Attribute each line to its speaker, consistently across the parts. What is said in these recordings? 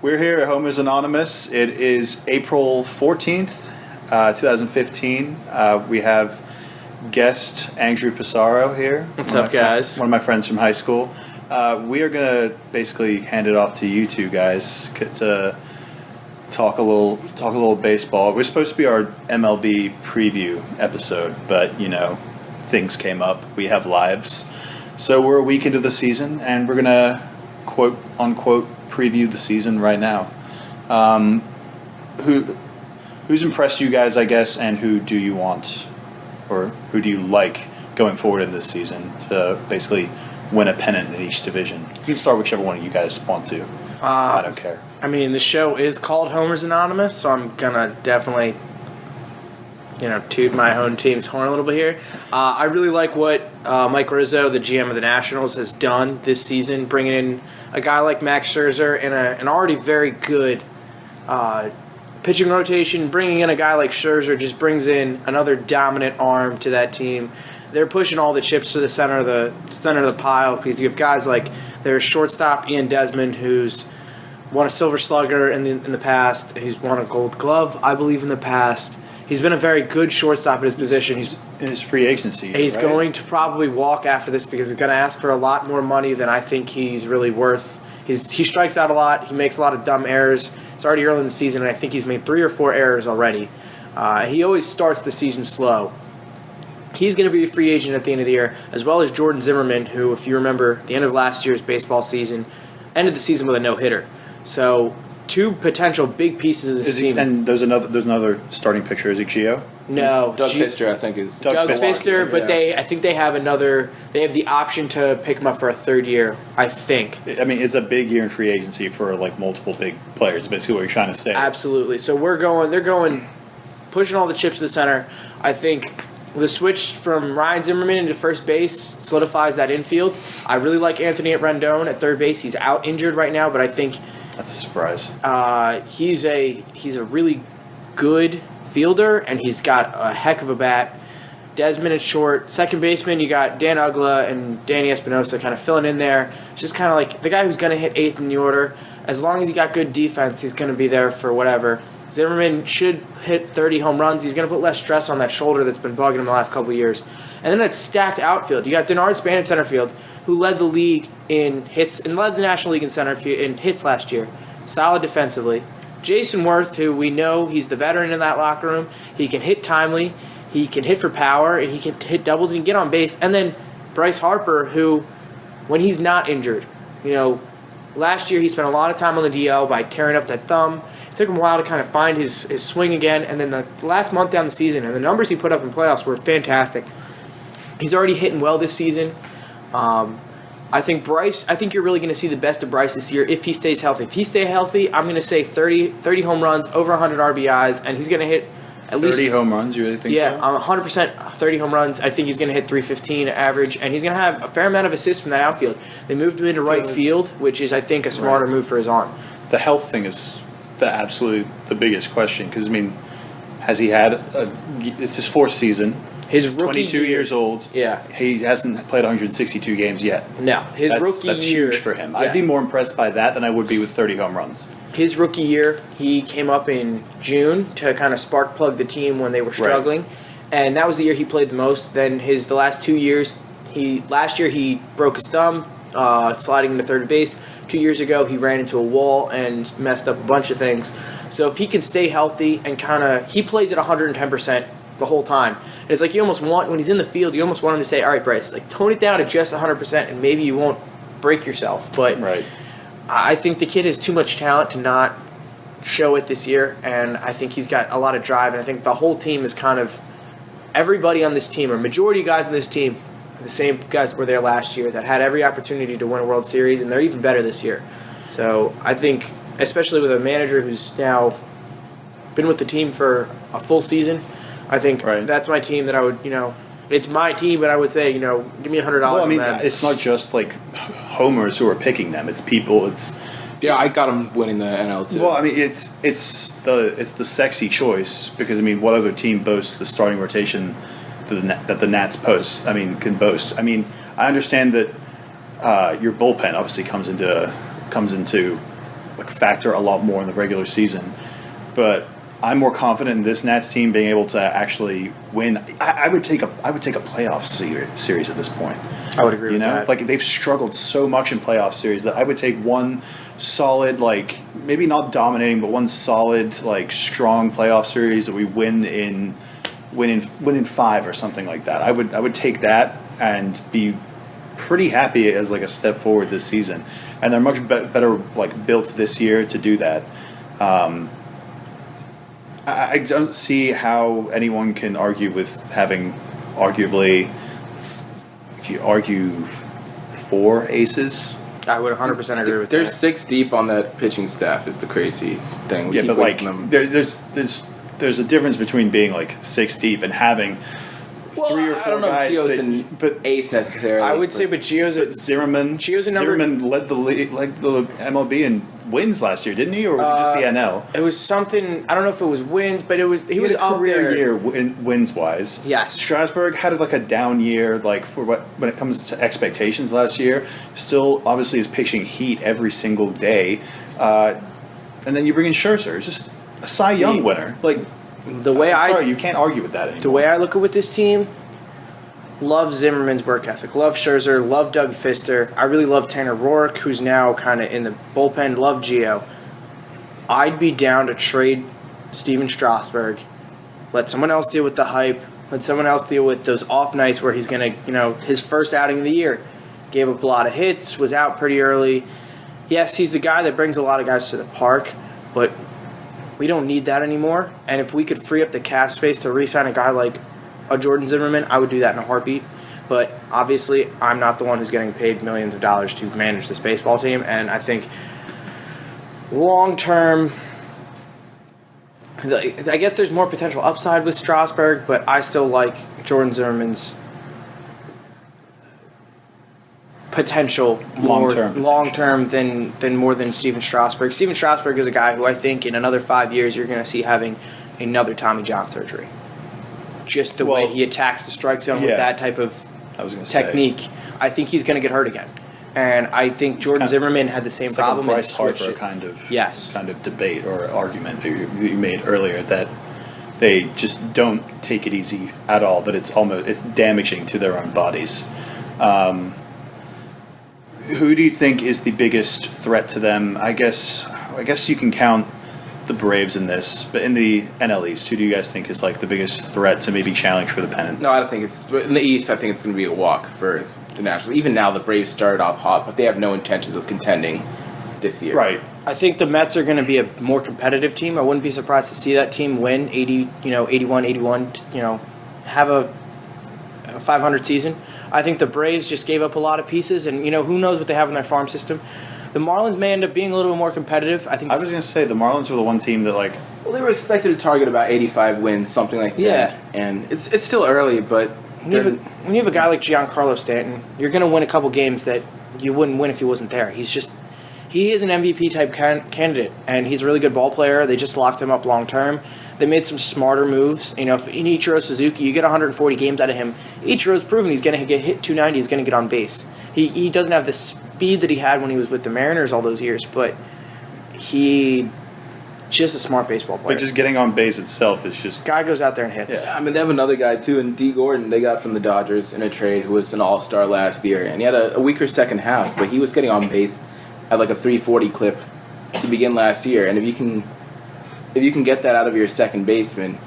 Speaker 1: We're here at Homers Anonymous. It is April 14th, 2015. We have guest Andrew Passaro here.
Speaker 2: What's up, guys?
Speaker 1: One of my friends from high school. We are going to basically hand it off to you two guys to talk a little baseball. We're supposed to be our MLB preview episode, but, you know, things came up. We have lives. So we're a week into the season, and we're going to, quote, unquote, preview the season right now. Who's impressed you guys, I guess, and who do you want, or who do you like going forward in this season to basically win a pennant in each division? You can start whichever one you guys want to. I don't care.
Speaker 2: I mean, the show is called Homers Anonymous, so I'm gonna definitely, toot my own team's horn a little bit here. I really like what Mike Rizzo, the GM of the Nationals, has done this season, bringing in a guy like Max Scherzer in an already very good pitching rotation. Bringing in a guy like Scherzer just brings in another dominant arm to that team. They're pushing all the chips to the center of the pile because you have guys like their shortstop Ian Desmond, who's won a Silver Slugger in the past. He's won a Gold Glove, I believe, in the past. He's been a very good shortstop at his position. He's
Speaker 1: in his free agency.
Speaker 2: He's going to probably walk after this because he's going to ask for a lot more money than I think he's really worth. He strikes out a lot. He makes a lot of dumb errors. It's already early in the season, and I think he's made 3 or 4 errors already. He always starts the season slow. He's going to be a free agent at the end of the year, as well as Jordan Zimmerman, who, if you remember, the end of last year's baseball season, ended the season with a no-hitter. So, 2 potential big pieces of this team.
Speaker 1: And there's another starting pitcher. Is it Gio?
Speaker 2: No,
Speaker 3: Doug Fister, I think, is
Speaker 2: Doug Fister, but I think they have the option to pick him up for a 3rd year, I think.
Speaker 1: I mean, it's a big year in free agency for like multiple big players. Basically, what you're trying to say.
Speaker 2: Absolutely. So they're going, pushing all the chips to the center. I think the switch from Ryan Zimmerman into first base solidifies that infield. I really like Anthony Rendon at third base. He's out injured right now, but I think
Speaker 1: that's a surprise.
Speaker 2: He's a really good fielder, and he's got a heck of a bat. Desmond at short. Second baseman, you got Dan Ugla and Danny Espinosa kind of filling in there. Just kind of like the guy who's going to hit 8th in the order. As long as you got good defense, he's going to be there for whatever. Zimmerman should hit 30 home runs. He's going to put less stress on that shoulder that's been bugging him the last couple of years. And then it's stacked outfield. You got Denard Span in center field, who led the league in hits and led the National League in hits last year. Solid defensively. Jason Worth, who we know he's the veteran in that locker room. He can hit timely. He can hit for power, and he can hit doubles and get on base. And then Bryce Harper, who, when he's not injured, last year he spent a lot of time on the DL by tearing up that thumb. It took him a while to kind of find his swing again, and then the last month down the season, and the numbers he put up in playoffs were fantastic. He's already hitting well this season. I think you're really going to see the best of Bryce this year if he stays healthy. If he stays healthy, I'm going to say 30 home runs, over 100 RBIs, and he's going to hit at least
Speaker 1: 30 home runs, you really think?
Speaker 2: Yeah, 100% 30 home runs. I think he's going to hit 315 average, and he's going to have a fair amount of assists from that outfield. They moved him into right field, which is, I think, a smarter move for his arm.
Speaker 1: The health thing is the biggest question, because, I mean, has he had it's his 4th season.
Speaker 2: His rookie
Speaker 1: 22 years old.
Speaker 2: Yeah.
Speaker 1: He hasn't played 162 games yet.
Speaker 2: No. That's
Speaker 1: year. Huge for him. Yeah. I'd be more impressed by that than I would be with 30 home runs.
Speaker 2: His rookie year, he came up in June to kind of spark plug the team when they were struggling. Right. And that was the year he played the most. Then the last 2 years, last year he broke his thumb, sliding into third base. 2 years ago, he ran into a wall and messed up a bunch of things. So if he can stay healthy and he plays at 110% the whole time. And it's like you almost want, when he's in the field, you almost want him to say, all right, Bryce, like tone it down to just 100% and maybe you won't break yourself. But
Speaker 1: right.
Speaker 2: I think the kid has too much talent to not show it this year, and I think he's got a lot of drive, and I think the whole team is kind of, everybody on this team, or majority of guys on this team, the same guys that were there last year that had every opportunity to win a World Series, and they're even better this year. So I think, especially with a manager who's now been with the team for a full season, I think that's my team that I would, it's my team, but I would say, give me $100
Speaker 1: Well, I mean,
Speaker 2: on that.
Speaker 1: it's not just like homers who are picking them. It's people.
Speaker 3: Yeah, I got him winning the NL too.
Speaker 1: Well, I mean, it's the sexy choice because, I mean, what other team boasts the starting rotation that the Nats can boast? I mean, I understand that your bullpen obviously comes into factor a lot more in the regular season. But I'm more confident in this Nats team being able to actually win. I would take a playoff series at this point.
Speaker 2: I would agree with that.
Speaker 1: Like they've struggled so much in playoff series that I would take one solid, like maybe not dominating, but one solid, like strong playoff series that we win in 5 or something like that. I would take that and be pretty happy as like a step forward this season. And they're much better like built this year to do that. I don't see how anyone can argue with having arguably, if you argue, 4 aces.
Speaker 2: I would 100% agree with
Speaker 3: There's
Speaker 2: that.
Speaker 3: 6 deep on that pitching staff is the crazy thing. We
Speaker 1: Yeah,
Speaker 3: keep
Speaker 1: but like
Speaker 3: waiting them.
Speaker 1: there's a difference between being like 6 deep and having 3 or 4
Speaker 3: I don't know
Speaker 1: guys.
Speaker 3: if Gio's
Speaker 1: that-
Speaker 3: an
Speaker 1: but
Speaker 3: ace necessarily.
Speaker 2: I would say, but Gio's a
Speaker 1: Zimmerman led the MLB in wins last year, didn't he, or was it just the NL?
Speaker 2: It was something. I don't know if it was wins, but he was
Speaker 1: He had a
Speaker 2: up
Speaker 1: career
Speaker 2: there.
Speaker 1: year wins wise.
Speaker 2: Yes.
Speaker 1: Strasburg had like a down year, like for when it comes to expectations last year. Still, obviously, is pitching heat every single day, and then you bring in Scherzer, it's just a Cy Young winner. Like
Speaker 2: The way
Speaker 1: you can't argue with that anymore.
Speaker 2: The way I look at with this team, love Zimmerman's work ethic. Love Scherzer. Love Doug Fister. I really love Tanner Roark, who's now kind of in the bullpen. Love Gio. I'd be down to trade Steven Strasburg. Let someone else deal with the hype. Let someone else deal with those off nights where he's going to, his first outing of the year. Gave up a lot of hits, was out pretty early. Yes, he's the guy that brings a lot of guys to the park, but we don't need that anymore. And if we could free up the cap space to re-sign a guy like a Jordan Zimmerman, I would do that in a heartbeat. But obviously, I'm not the one who's getting paid millions of dollars to manage this baseball team. And I think long-term, I guess there's more potential upside with Strasburg, but I still like Jordan Zimmerman's potential long-term than more than Steven Strasburg. Steven Strasburg is a guy who I think in another 5 years you're going to see having another Tommy John surgery. Just the way he attacks the strike zone with that type of technique. I think he's going to get hurt again. And I think Jordan Zimmerman had the same problem.
Speaker 1: Like a Bryce Harper kind of debate or argument that you made earlier, that they just don't take it easy at all, that it's damaging to their own bodies. Who do you think is the biggest threat to them? I guess you can count the Braves in this, but in the NL East, who do you guys think is like the biggest threat to maybe challenge for the pennant?
Speaker 3: No, I don't think it's in the East. I think it's going to be a walk for the Nationals. Even now, the Braves started off hot, but they have no intentions of contending this year.
Speaker 1: Right.
Speaker 2: I think the Mets are going to be a more competitive team. I wouldn't be surprised to see that team win 81, have a 500 season. I think the Braves just gave up a lot of pieces, and who knows what they have in their farm system. The Marlins may end up being a little bit more competitive. I was
Speaker 1: going to say the Marlins were the one team that
Speaker 3: Well, they were expected to target about 85 wins, something like that. Yeah, and it's still early, but
Speaker 2: when you have a guy like Giancarlo Stanton, you're going to win a couple games that you wouldn't win if he wasn't there. He is an MVP type candidate, and he's a really good ball player. They just locked him up long term. They made some smarter moves. If in Ichiro Suzuki, you get 140 games out of him. Ichiro's proven he's going to get hit 290. He's going to get on base. He doesn't have the speed that he had when he was with the Mariners all those years, but he just a smart baseball player.
Speaker 1: But just getting on base itself is just...
Speaker 2: Guy goes out there and hits.
Speaker 3: Yeah, I mean, they have another guy, too, in D. Gordon. They got from the Dodgers in a trade who was an all-star last year, and he had a weaker second half, but he was getting on base at like a 340 clip to begin last year, and if you can get that out of your second baseman,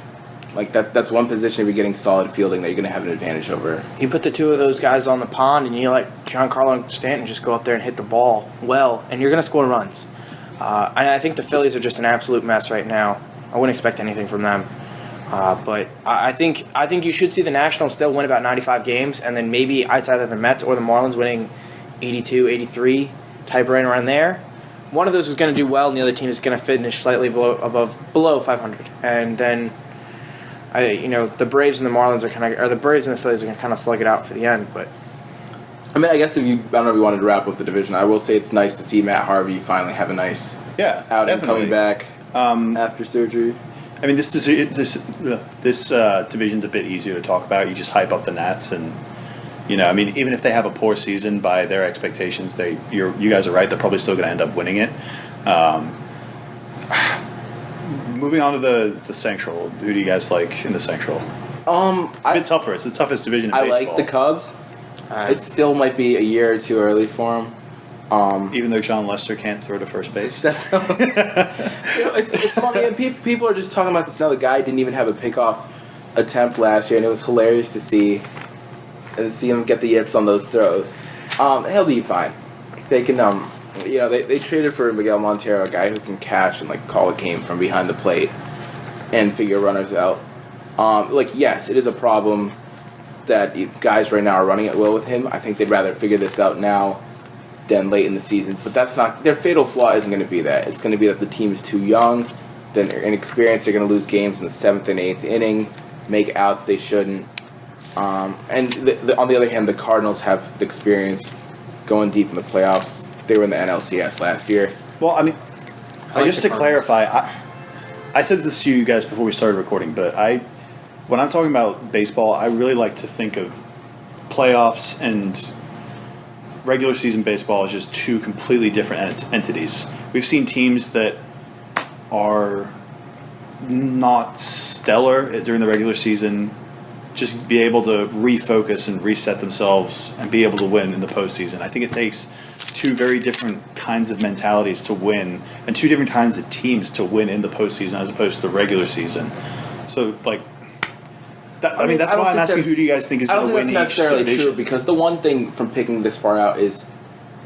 Speaker 3: like that's one position if you're getting solid fielding that you're going to have an advantage over.
Speaker 2: You put the two of those guys on the pond, and you let Giancarlo and Stanton just go up there and hit the ball well, and you're going to score runs. And I think the Phillies are just an absolute mess right now. I wouldn't expect anything from them. But I think you should see the Nationals still win about 95 games, and then maybe it's either the Mets or the Marlins winning 82, 83, type right around there. One of those is going to do well, and the other team is going to finish slightly below 500. And then, the Braves and the Marlins the Braves and the Phillies are going to kind of slug it out for the end. But
Speaker 3: I mean, I guess I don't know if you wanted to wrap up the division. I will say it's nice to see Matt Harvey finally have a nice outing coming back after surgery.
Speaker 1: I mean, this division's a bit easier to talk about. You just hype up the Nats, and even if they have a poor season by their expectations, you guys are right. They're probably still going to end up winning it. Moving on to the Central, who do you guys like in the Central? It's a bit tougher. It's the toughest division in baseball.
Speaker 3: I like the Cubs. It still might be a year or two early for them.
Speaker 1: Even though John Lester can't throw to first base.
Speaker 3: That's it's funny. And people are just talking about this. Now the guy didn't even have a pickoff attempt last year, and it was hilarious to see him get the yips on those throws. He'll be fine. They can they traded for Miguel Montero, a guy who can catch and call a game from behind the plate and figure runners out. Yes, it is a problem that guys right now are running at will with him. I think they'd rather figure this out now than late in the season. But that's not their fatal flaw. Isn't going to be that. It's going to be that the team is too young, then they're inexperienced. They're going to lose games in the 7th and 8th inning, make outs they shouldn't. And on the other hand, the Cardinals have the experience going deep in the playoffs. They were in the NLCS last year.
Speaker 1: Well, I mean, just to clarify, I said this to you guys before we started recording, but when I'm talking about baseball, I really like to think of playoffs and regular season baseball as just two completely different entities. We've seen teams that are not stellar during the regular season just be able to refocus and reset themselves and be able to win in the postseason. I think it takes two very different kinds of mentalities to win and two different kinds of teams to win in the postseason as opposed to the regular season. So, that's why I'm asking who do you guys think is going to win each division?
Speaker 3: I don't think that's necessarily true because the one thing from picking this far out is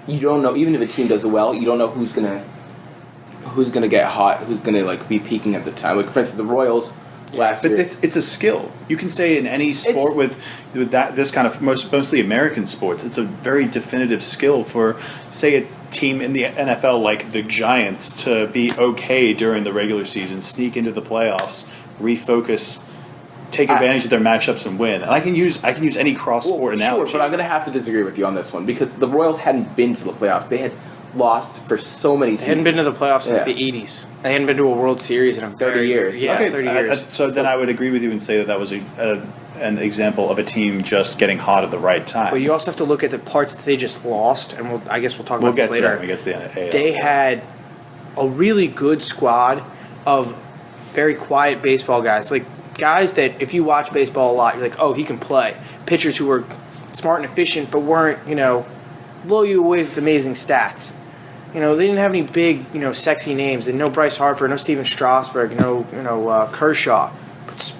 Speaker 3: you don't know, even if a team does well, you don't know who's gonna get hot, who's gonna be peaking at the time. For instance, the Royals last year.
Speaker 1: But it's a skill. You can say in any sport with this kind of mostly American sports, it's a very definitive skill for, say, a team in the NFL like the Giants to be okay during the regular season, sneak into the playoffs, refocus, take advantage of their matchups and win. And I can use any cross sport analogy.
Speaker 3: Sure, but I'm going to have to disagree with you on this one because the Royals hadn't been to the playoffs. They had lost for so many seasons.
Speaker 2: They hadn't been to the playoffs since the 80s. They hadn't been to a World Series in
Speaker 3: 30 years.
Speaker 2: Yeah,
Speaker 1: okay,
Speaker 2: 30 years.
Speaker 1: So then I would agree with you and say that was an example of a team just getting hot at the right time.
Speaker 2: But you also have to look at the parts that they just lost, and I guess we'll talk about this later.
Speaker 1: We'll get to that when we get to the AL.
Speaker 2: They had a really good squad of very quiet baseball guys. Guys that if you watch baseball a lot, you're like, oh, he can play. Pitchers who were smart and efficient but weren't, blow you away with amazing stats. They didn't have any big, sexy names. And no Bryce Harper, no Steven Strasburg, no Kershaw.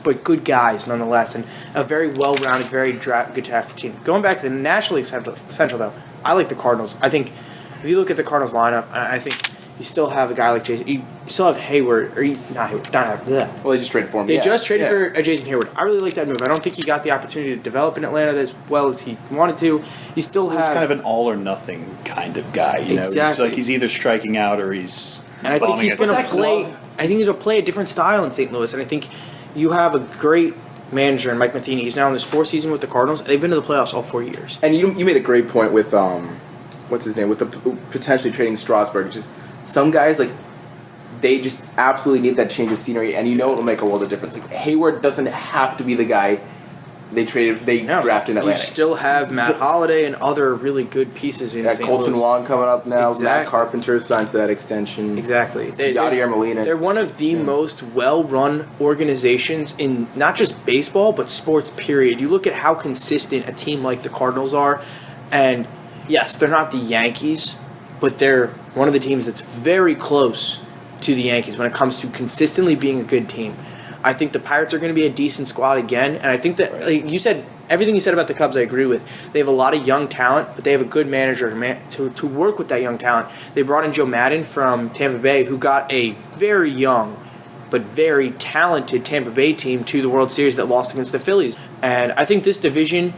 Speaker 2: But good guys nonetheless. And a very well-rounded, very good drafted team. Going back to the National League Central, though, I like the Cardinals. I think if you look at the Cardinals lineup, I think you still have a guy like Jason. You still have Hayward, or not Hayward.
Speaker 3: Well, they just traded for him.
Speaker 2: They just traded for Jason Hayward. I really like that move. I don't think he got the opportunity to develop in Atlanta as well as he wanted to. You still have.
Speaker 1: He's kind of an all or nothing kind of guy.
Speaker 2: Exactly.
Speaker 1: He's either striking out or he's.
Speaker 2: And I think he's going to play. I think he's going to play a different style in St. Louis, and I think you have a great manager in Mike Matheny. He's now in his 4th season with the Cardinals. They've been to the playoffs all 4 years.
Speaker 3: And you made a great point with what's his name, with the potentially trading Strasburg. Just some guys they just absolutely need that change of scenery, and it'll make a world of difference. Hayward doesn't have to be the guy they drafted in Atlanta.
Speaker 2: You still have Matt Holliday and other really good pieces in St.
Speaker 3: Colton
Speaker 2: Louis.
Speaker 3: Wong coming up now.
Speaker 2: Exactly.
Speaker 3: Matt Carpenter signed to that extension.
Speaker 2: Exactly.
Speaker 3: Yadier Molina.
Speaker 2: They're one of the most well-run organizations in not just baseball, but sports, period. You look at how consistent a team like the Cardinals are, and yes, they're not the Yankees, but they're one of the teams that's very close to the Yankees when it comes to consistently being a good team. I think the Pirates are going to be a decent squad again, and I think that you said everything you said about the Cubs I agree with. They have a lot of young talent, but they have a good manager to work with that young talent. They brought in Joe Madden from Tampa Bay, who got a very young but very talented Tampa Bay team to the World Series that lost against the Phillies. And I think this division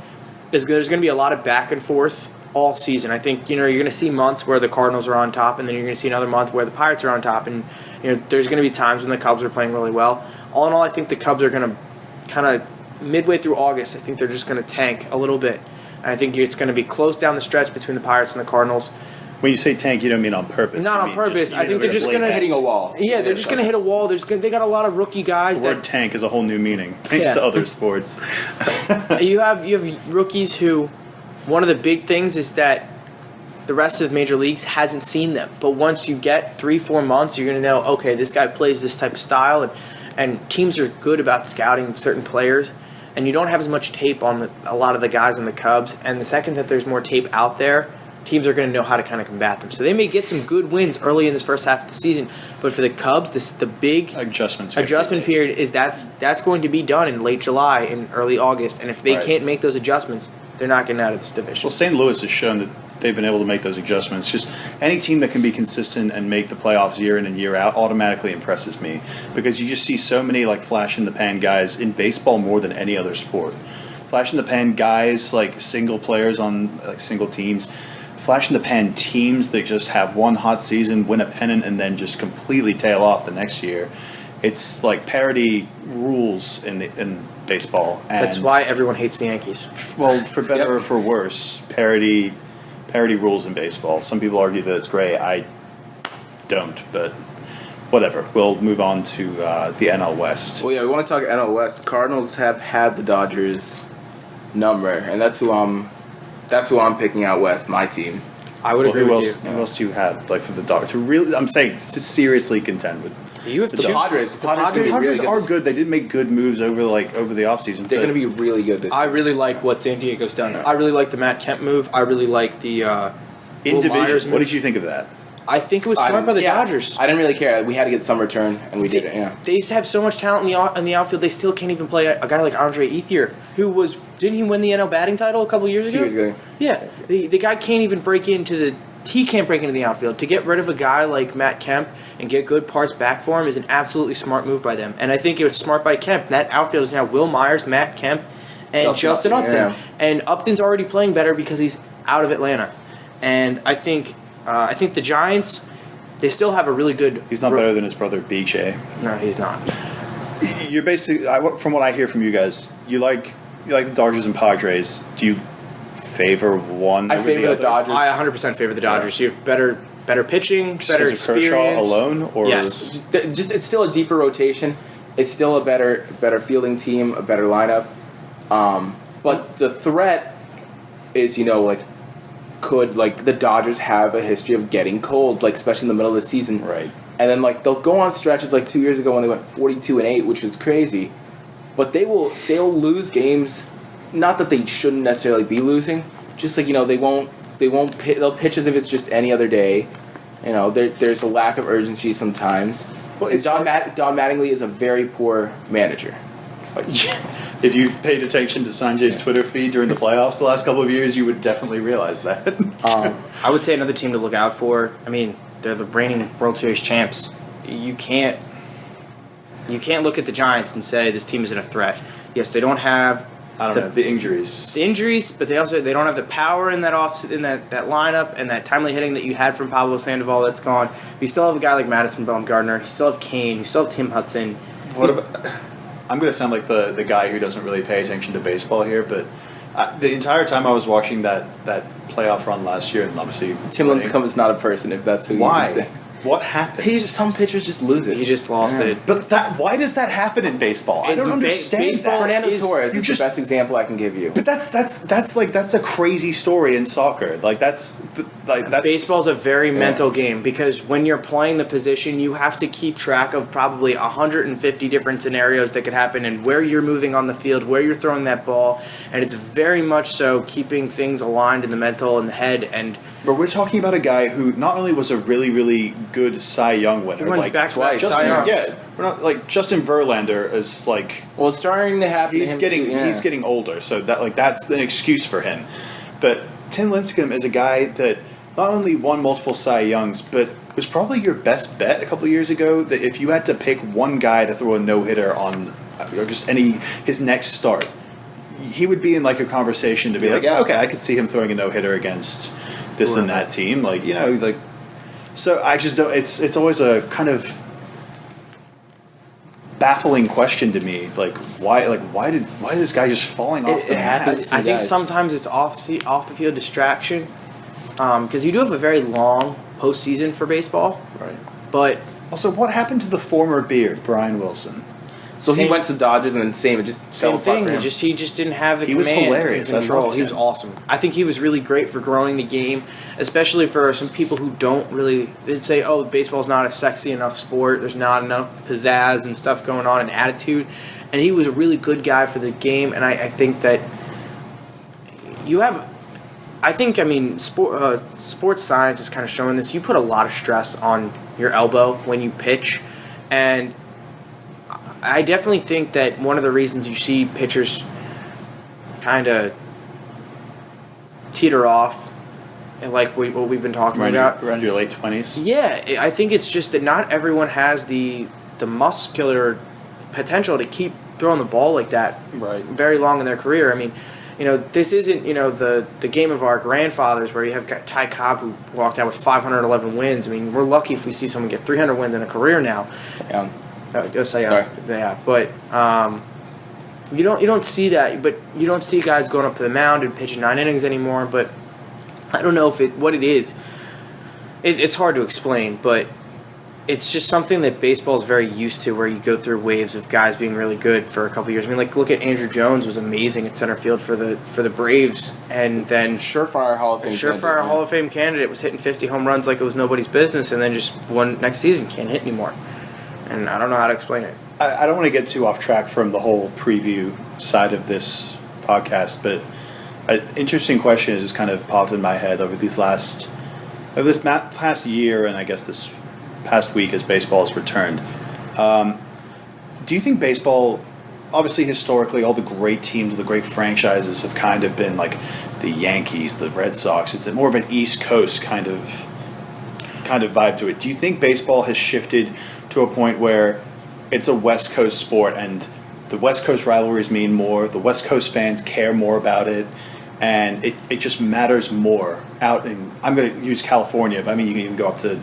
Speaker 2: there's going to be a lot of back and forth all season. I think you're going to see months where the Cardinals are on top, and then you're going to see another month where the Pirates are on top, and there's going to be times when the Cubs are playing really well. All in all, I think the Cubs are going to kind of midway through August, I think they're just going to tank a little bit, and I think it's going to be close down the stretch between the Pirates and the Cardinals.
Speaker 1: When you say tank, you don't mean on purpose.
Speaker 2: Not on purpose. I think they're just going to
Speaker 3: hitting a wall.
Speaker 2: Yeah, they're just going to hit a wall. They got a lot of rookie guys.
Speaker 1: The word tank is a whole new meaning thanks to other sports.
Speaker 2: You have rookies who. One of the big things is that the rest of Major Leagues hasn't seen them. But once you get 3-4 months, you're going to know, okay, this guy plays this type of style, and teams are good about scouting certain players, and you don't have as much tape on a lot of the guys in the Cubs. And the second that there's more tape out there, teams are going to know how to kind of combat them. So they may get some good wins early in this first half of the season, but for the Cubs, the big adjustment period is that's going to be done in late July and early August. And if they can't make those adjustments, they're not getting out of this division.
Speaker 1: Well, St. Louis has shown that they've been able to make those adjustments. Just any team that can be consistent and make the playoffs year in and year out automatically impresses me, because you just see so many like flash in the pan guys in baseball more than any other sport. Flash in the pan guys, like single players on like single teams. Flash in the pan teams that just have one hot season, win a pennant, and then just completely tail off the next year. It's like parity rules in baseball. And
Speaker 2: that's why everyone hates the Yankees.
Speaker 1: Well, for better or for worse, parity rules in baseball. Some people argue that it's great. I don't, but whatever. We'll move on to the NL West.
Speaker 3: Well, yeah, we want to talk NL West. The Cardinals have had the Dodgers number, and that's who I'm picking out West, my team.
Speaker 2: I would agree with you.
Speaker 1: Who else do you have like for the Dodgers? To really, I'm saying to seriously contend with.
Speaker 2: You have
Speaker 1: the
Speaker 3: Padres. The
Speaker 1: Padres are good. They did make good moves over the offseason.
Speaker 3: They're going to be really good this year.
Speaker 2: I really like what San Diego's done. I really like the Matt Kemp move. I really like the
Speaker 1: in division. What did you think of that?
Speaker 2: I think it was smart by the Dodgers.
Speaker 3: I didn't really care. We had to get some return, and we did it. Yeah.
Speaker 2: They have so much talent in the outfield. They still can't even play a guy like Andre Ethier, who didn't he win the NL batting title a couple years ago?
Speaker 3: 2 years ago.
Speaker 2: Yeah, the guy can't even break into the. He can't break into the outfield. To get rid of a guy like Matt Kemp and get good parts back for him is an absolutely smart move by them. And I think it was smart by Kemp. That outfield is now Will Myers, Matt Kemp, and Justin Upton. Yeah. And Upton's already playing better because he's out of Atlanta. And I think the Giants, they still have a really good.
Speaker 1: He's not better than his brother BJ.
Speaker 2: No, he's not.
Speaker 1: You're basically, from what I hear from you guys, you like the Dodgers and Padres. Do you favor one?
Speaker 3: I favor the Dodgers.
Speaker 2: I 100% favor the Dodgers. Yeah. You have better pitching,
Speaker 1: just
Speaker 2: better experience.
Speaker 1: Kershaw alone, or
Speaker 2: yes,
Speaker 3: just it's still a deeper rotation. It's still a better fielding team, a better lineup. But the threat is, could the Dodgers have a history of getting cold, especially in the middle of the season,
Speaker 1: right?
Speaker 3: And then they'll go on stretches 2 years ago when they went 42-8, which was crazy. But they'll lose games. Not that they shouldn't necessarily be losing, just they'll pitch as if it's just any other day. There's a lack of urgency sometimes. Well, Don Mattingly is a very poor manager.
Speaker 1: If you've paid attention to Sanjay's Twitter feed during the playoffs the last couple of years, you would definitely realize that.
Speaker 2: I would say another team to look out for. I mean, they're the reigning World Series champs. You can't look at the Giants and say this team isn't a threat. Yes, they don't have.
Speaker 1: The injuries.
Speaker 2: The injuries, but they don't have the power in that lineup and that timely hitting that you had from Pablo Sandoval. That's gone. You still have a guy like Madison Bumgarner. You still have Kane. You still have Tim Hudson.
Speaker 1: I'm going to sound like the guy who doesn't really pay attention to baseball here, but the entire time I was watching that playoff run last year, and obviously
Speaker 3: Tim Lincecum is not a person. If that's who you say.
Speaker 1: What happened?
Speaker 3: Some pitchers just lose it.
Speaker 2: He just lost it.
Speaker 1: But why does that happen in baseball? I don't understand
Speaker 2: baseball.
Speaker 3: Fernando Torres is the best example I can give you.
Speaker 1: But that's a crazy story in soccer. That's
Speaker 2: baseball's a very mental game, because when you're playing the position, you have to keep track of probably 150 different scenarios that could happen, and where you're moving on the field, where you're throwing that ball, and it's very much so keeping things aligned in the mental and the head.
Speaker 1: But we're talking about a guy who not only was a really, really good Cy Young winner,
Speaker 2: he went back twice.
Speaker 1: We're not Justin Verlander is
Speaker 3: Well, it's starting to happen.
Speaker 1: He's getting older, so that's an excuse for him. But Tim Lincecum is a guy that not only won multiple Cy Youngs, but was probably your best bet a couple of years ago. That if you had to pick one guy to throw a no-hitter on, or just his next start, he would be in a conversation to be okay, I could see him throwing a no-hitter against this and that team, so I just don't. It's always a kind of baffling question to me. Why did this guy just falling off the mat?
Speaker 2: I think sometimes it's off the field distraction, because you do have a very long postseason for baseball,
Speaker 1: right?
Speaker 2: But
Speaker 1: also, what happened to the former Beard, Brian Wilson?
Speaker 3: So he went to the Dodgers and then it just
Speaker 2: same
Speaker 3: fell apart
Speaker 2: thing.
Speaker 3: for him.
Speaker 2: He just didn't have the
Speaker 1: He was
Speaker 2: command
Speaker 1: hilarious.
Speaker 2: and
Speaker 1: I
Speaker 2: control.
Speaker 1: loved
Speaker 2: He was
Speaker 1: him.
Speaker 2: awesome. I think he was really great for growing the game, especially for some people who don't really. They'd say, "Oh, baseball's not a sexy enough sport. There's not enough pizzazz and stuff going on and attitude." And he was a really good guy for the game. And I think that you have. Sports science is kind of showing this. You put a lot of stress on your elbow when you pitch, and I definitely think that one of the reasons you see pitchers kind of teeter off, and like what we've been talking about
Speaker 1: around your late 20s.
Speaker 2: Yeah, I think it's just that not everyone has the muscular potential to keep throwing the ball like that very long in their career. I mean, this isn't, the game of our grandfathers where you have Ty Cobb who walked out with 511 wins. I mean, we're lucky if we see someone get 300 wins in a career now.
Speaker 3: Sorry.
Speaker 2: Yeah, but you don't see that. But you don't see guys going up to the mound and pitching 9 innings anymore. But I don't know what it is. It's hard to explain, but it's just something that baseball is very used to, where you go through waves of guys being really good for a couple years. I mean, like, look at Andrew Jones, was amazing at center field for the Braves, and then
Speaker 3: surefire Hall of Fame
Speaker 2: candidate, was hitting 50 home runs like it was nobody's business, and then just one next season can't hit anymore. And I don't know how to explain it.
Speaker 1: I don't want to get too off track from the whole preview side of this podcast, but an interesting question has just kind of popped in my head over this past year, and I guess this past week as baseball has returned. Do you think baseball, obviously historically, all the great teams, the great franchises have kind of been like the Yankees, the Red Sox? Is it more of an East Coast kind of vibe to it? Do you think baseball has shifted to a point where it's a West Coast sport and the West Coast rivalries mean more, the West Coast fans care more about it, and it just matters more out in, I'm going to use California, but I mean you can even go up to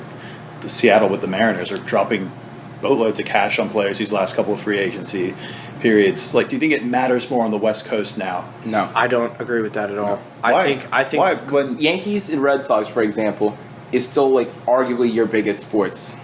Speaker 1: Seattle with the Mariners are dropping boatloads of cash on players these last couple of free agency periods. Like, do you think it matters more on the West Coast now?
Speaker 3: No.
Speaker 2: I don't agree with that at all.
Speaker 1: Why?
Speaker 2: I think
Speaker 1: Why? When
Speaker 3: Yankees and Red Sox, for example, is still like arguably your biggest sports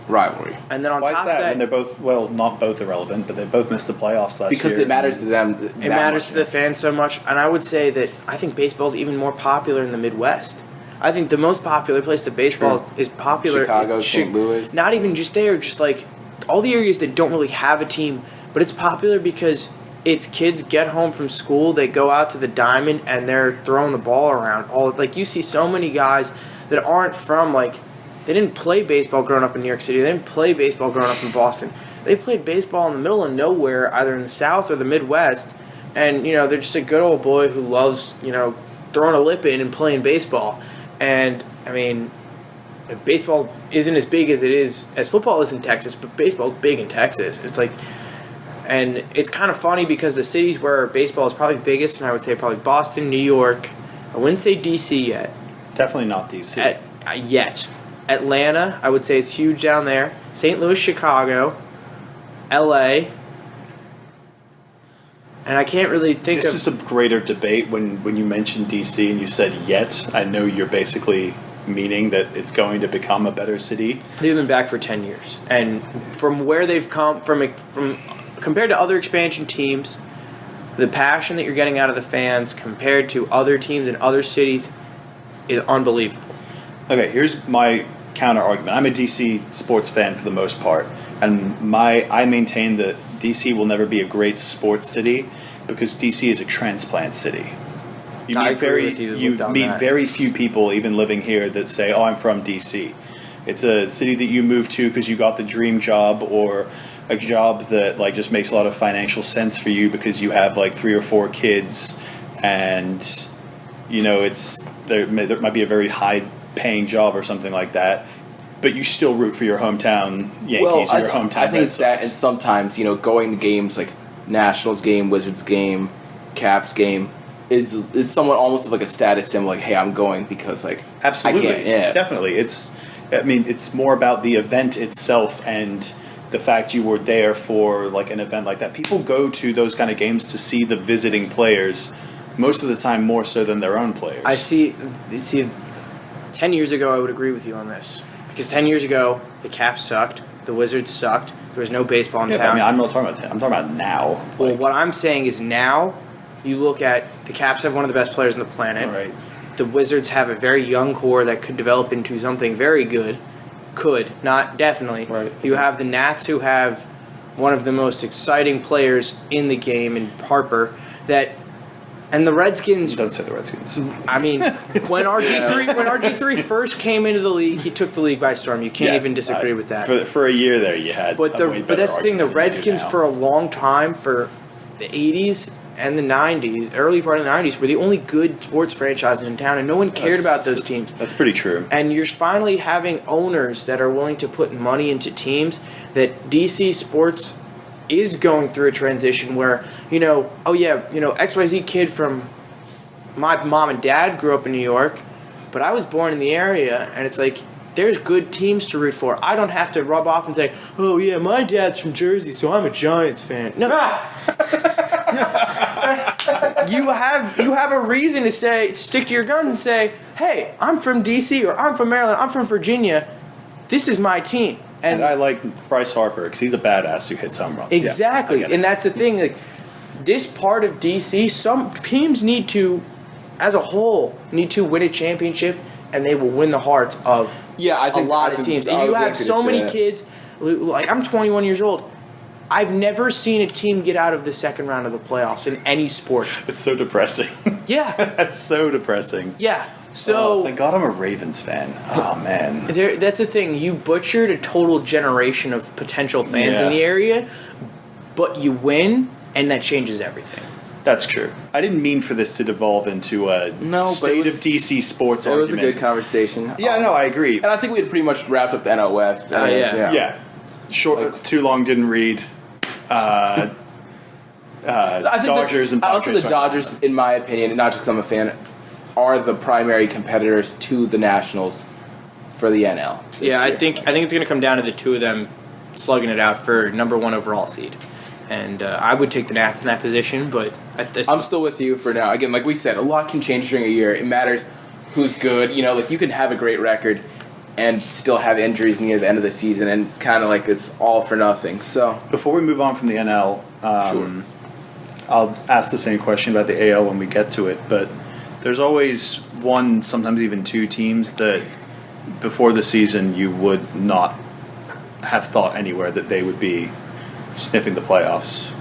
Speaker 3: rivalry.
Speaker 2: And then on
Speaker 1: why
Speaker 2: top
Speaker 1: is that?
Speaker 2: of that,
Speaker 1: When they're both, well, not both irrelevant, but they both missed the playoffs last year.
Speaker 3: Because it matters to them.
Speaker 2: it matters to the fans so much. And I would say that I think baseball is even more popular in the Midwest. I think the most popular place that baseball is popular
Speaker 3: Chicago,
Speaker 2: is
Speaker 3: St. Louis.
Speaker 2: Not even just there, just like all the areas that don't really have a team, but it's popular because it's kids get home from school, they go out to the diamond, and they're throwing the ball around. Like, you see so many guys that aren't from, like, they didn't play baseball growing up in New York City. They didn't play baseball growing up in Boston. They played baseball in the middle of nowhere, either in the South or the Midwest, and, they're just a good old boy who loves, throwing a lip in and playing baseball. And, I mean, baseball isn't as big as football is in Texas, but baseball is big in Texas. It's like, and it's kind of funny because the cities where baseball is probably biggest, and I would say probably Boston, New York, I wouldn't say D.C. yet.
Speaker 1: Definitely not DC.
Speaker 2: Yet. Atlanta, I would say it's huge down there. St. Louis, Chicago, L.A., and I can't really think
Speaker 1: This is a greater debate when you mentioned DC and you said yet. I know you're basically meaning that it's going to become a better city.
Speaker 2: They've been back for 10 years. And from where they've come, from compared to other expansion teams, the passion that you're getting out of the fans compared to other teams in other cities is unbelievable.
Speaker 1: Okay, here's my counter argument. I'm a DC sports fan for the most part, and I maintain that DC will never be a great sports city because DC is a transplant city. You
Speaker 2: I
Speaker 1: meet
Speaker 2: agree with you on
Speaker 1: meet
Speaker 2: that.
Speaker 1: very few people even living here that say, "Oh, I'm from DC." It's a city that you move to because you got the dream job or a job that like just makes a lot of financial sense for you because you have like 3 or 4 kids, and it's there might be a very high paying job or something like that, but you still root for your hometown Yankees or your hometown
Speaker 3: I think
Speaker 1: Red
Speaker 3: it's that,
Speaker 1: Sox.
Speaker 3: and sometimes going to games like Nationals game, Wizards game, Caps game is somewhat almost like a status symbol. Like, hey, I'm going because like
Speaker 1: Absolutely,
Speaker 3: I can't, yeah.
Speaker 1: definitely. It's more about the event itself and the fact you were there for like an event like that. People go to those kind of games to see the visiting players most of the time more so than their own players.
Speaker 2: I see. 10 years ago, I would agree with you on this. Because 10 years ago, the Caps sucked, the Wizards sucked, There was no baseball in
Speaker 1: Yeah, but
Speaker 2: town.
Speaker 1: I mean, I'm not talking about. I'm talking about now.
Speaker 2: Well,
Speaker 1: Like,
Speaker 2: what I'm saying is now, you look at the Caps have one of the best players on the planet.
Speaker 1: right.
Speaker 2: The Wizards have a very young core that could develop into something very good. Could, not definitely.
Speaker 1: Right.
Speaker 2: You have the Nats who have one of the most exciting players in the game in Harper and the Redskins.
Speaker 1: Don't say the Redskins.
Speaker 2: I mean, when RG3 first came into the league, he took the league by storm. You can't even disagree with that.
Speaker 1: For a year there, you had.
Speaker 2: But that's the thing. The Redskins for a long time, for the '80s and the '90s, early part of the '90s, were the only good sports franchise in town, and no one cared about those teams.
Speaker 1: That's pretty true.
Speaker 2: And you're finally having owners that are willing to put money into teams that DC sports is going through a transition where, XYZ kid from my mom and dad grew up in New York, but I was born in the area, and it's like, there's good teams to root for. I don't have to rub off and say, oh yeah, my dad's from Jersey, so I'm a Giants fan. No. You have a reason to stick to your guns and say, hey, I'm from DC, or I'm from Maryland, I'm from Virginia. This is my team.
Speaker 1: And I like Bryce Harper because he's a badass who hits home runs.
Speaker 2: Exactly.
Speaker 1: Yeah,
Speaker 2: and that's the thing. Like, this part of DC, some teams need to, as a whole, win a championship, and they will win the hearts of a lot of teams. And you have so many kids. Like, I'm 21 years old. I've never seen a team get out of the second round of the playoffs in any sport.
Speaker 1: It's so depressing.
Speaker 2: Yeah.
Speaker 1: That's so depressing.
Speaker 2: Yeah. So
Speaker 1: thank God I'm a Ravens fan. Oh man.
Speaker 2: That's the thing. You butchered a total generation of potential fans in the area, but you win, and that changes everything.
Speaker 1: That's true. I didn't mean for this to devolve into a state of DC sports argument.
Speaker 3: It was a good conversation.
Speaker 1: Yeah, no, I agree.
Speaker 3: And I think we had pretty much wrapped up the NL West.
Speaker 1: Yeah. Short, too long, didn't read.
Speaker 3: I think
Speaker 1: Dodgers and Padres.
Speaker 3: Also, the Dodgers, in my opinion, and not just because I'm a fan, are the primary competitors to the Nationals for the NL.
Speaker 2: Yeah, I think it's going to come down to the two of them slugging it out for number one overall seed. And I would take the Nats in that position, but
Speaker 3: I'm still with you for now. Again, like we said, a lot can change during a year. It matters who's good. Like you can have a great record and still have injuries near the end of the season, and it's kind of like it's all for nothing. So
Speaker 1: before we move on from the NL,
Speaker 3: sure.
Speaker 1: I'll ask the same question about the AL when we get to it, but there's always one, sometimes even two teams that before the season you would not have thought anywhere that they would be sniffing the playoffs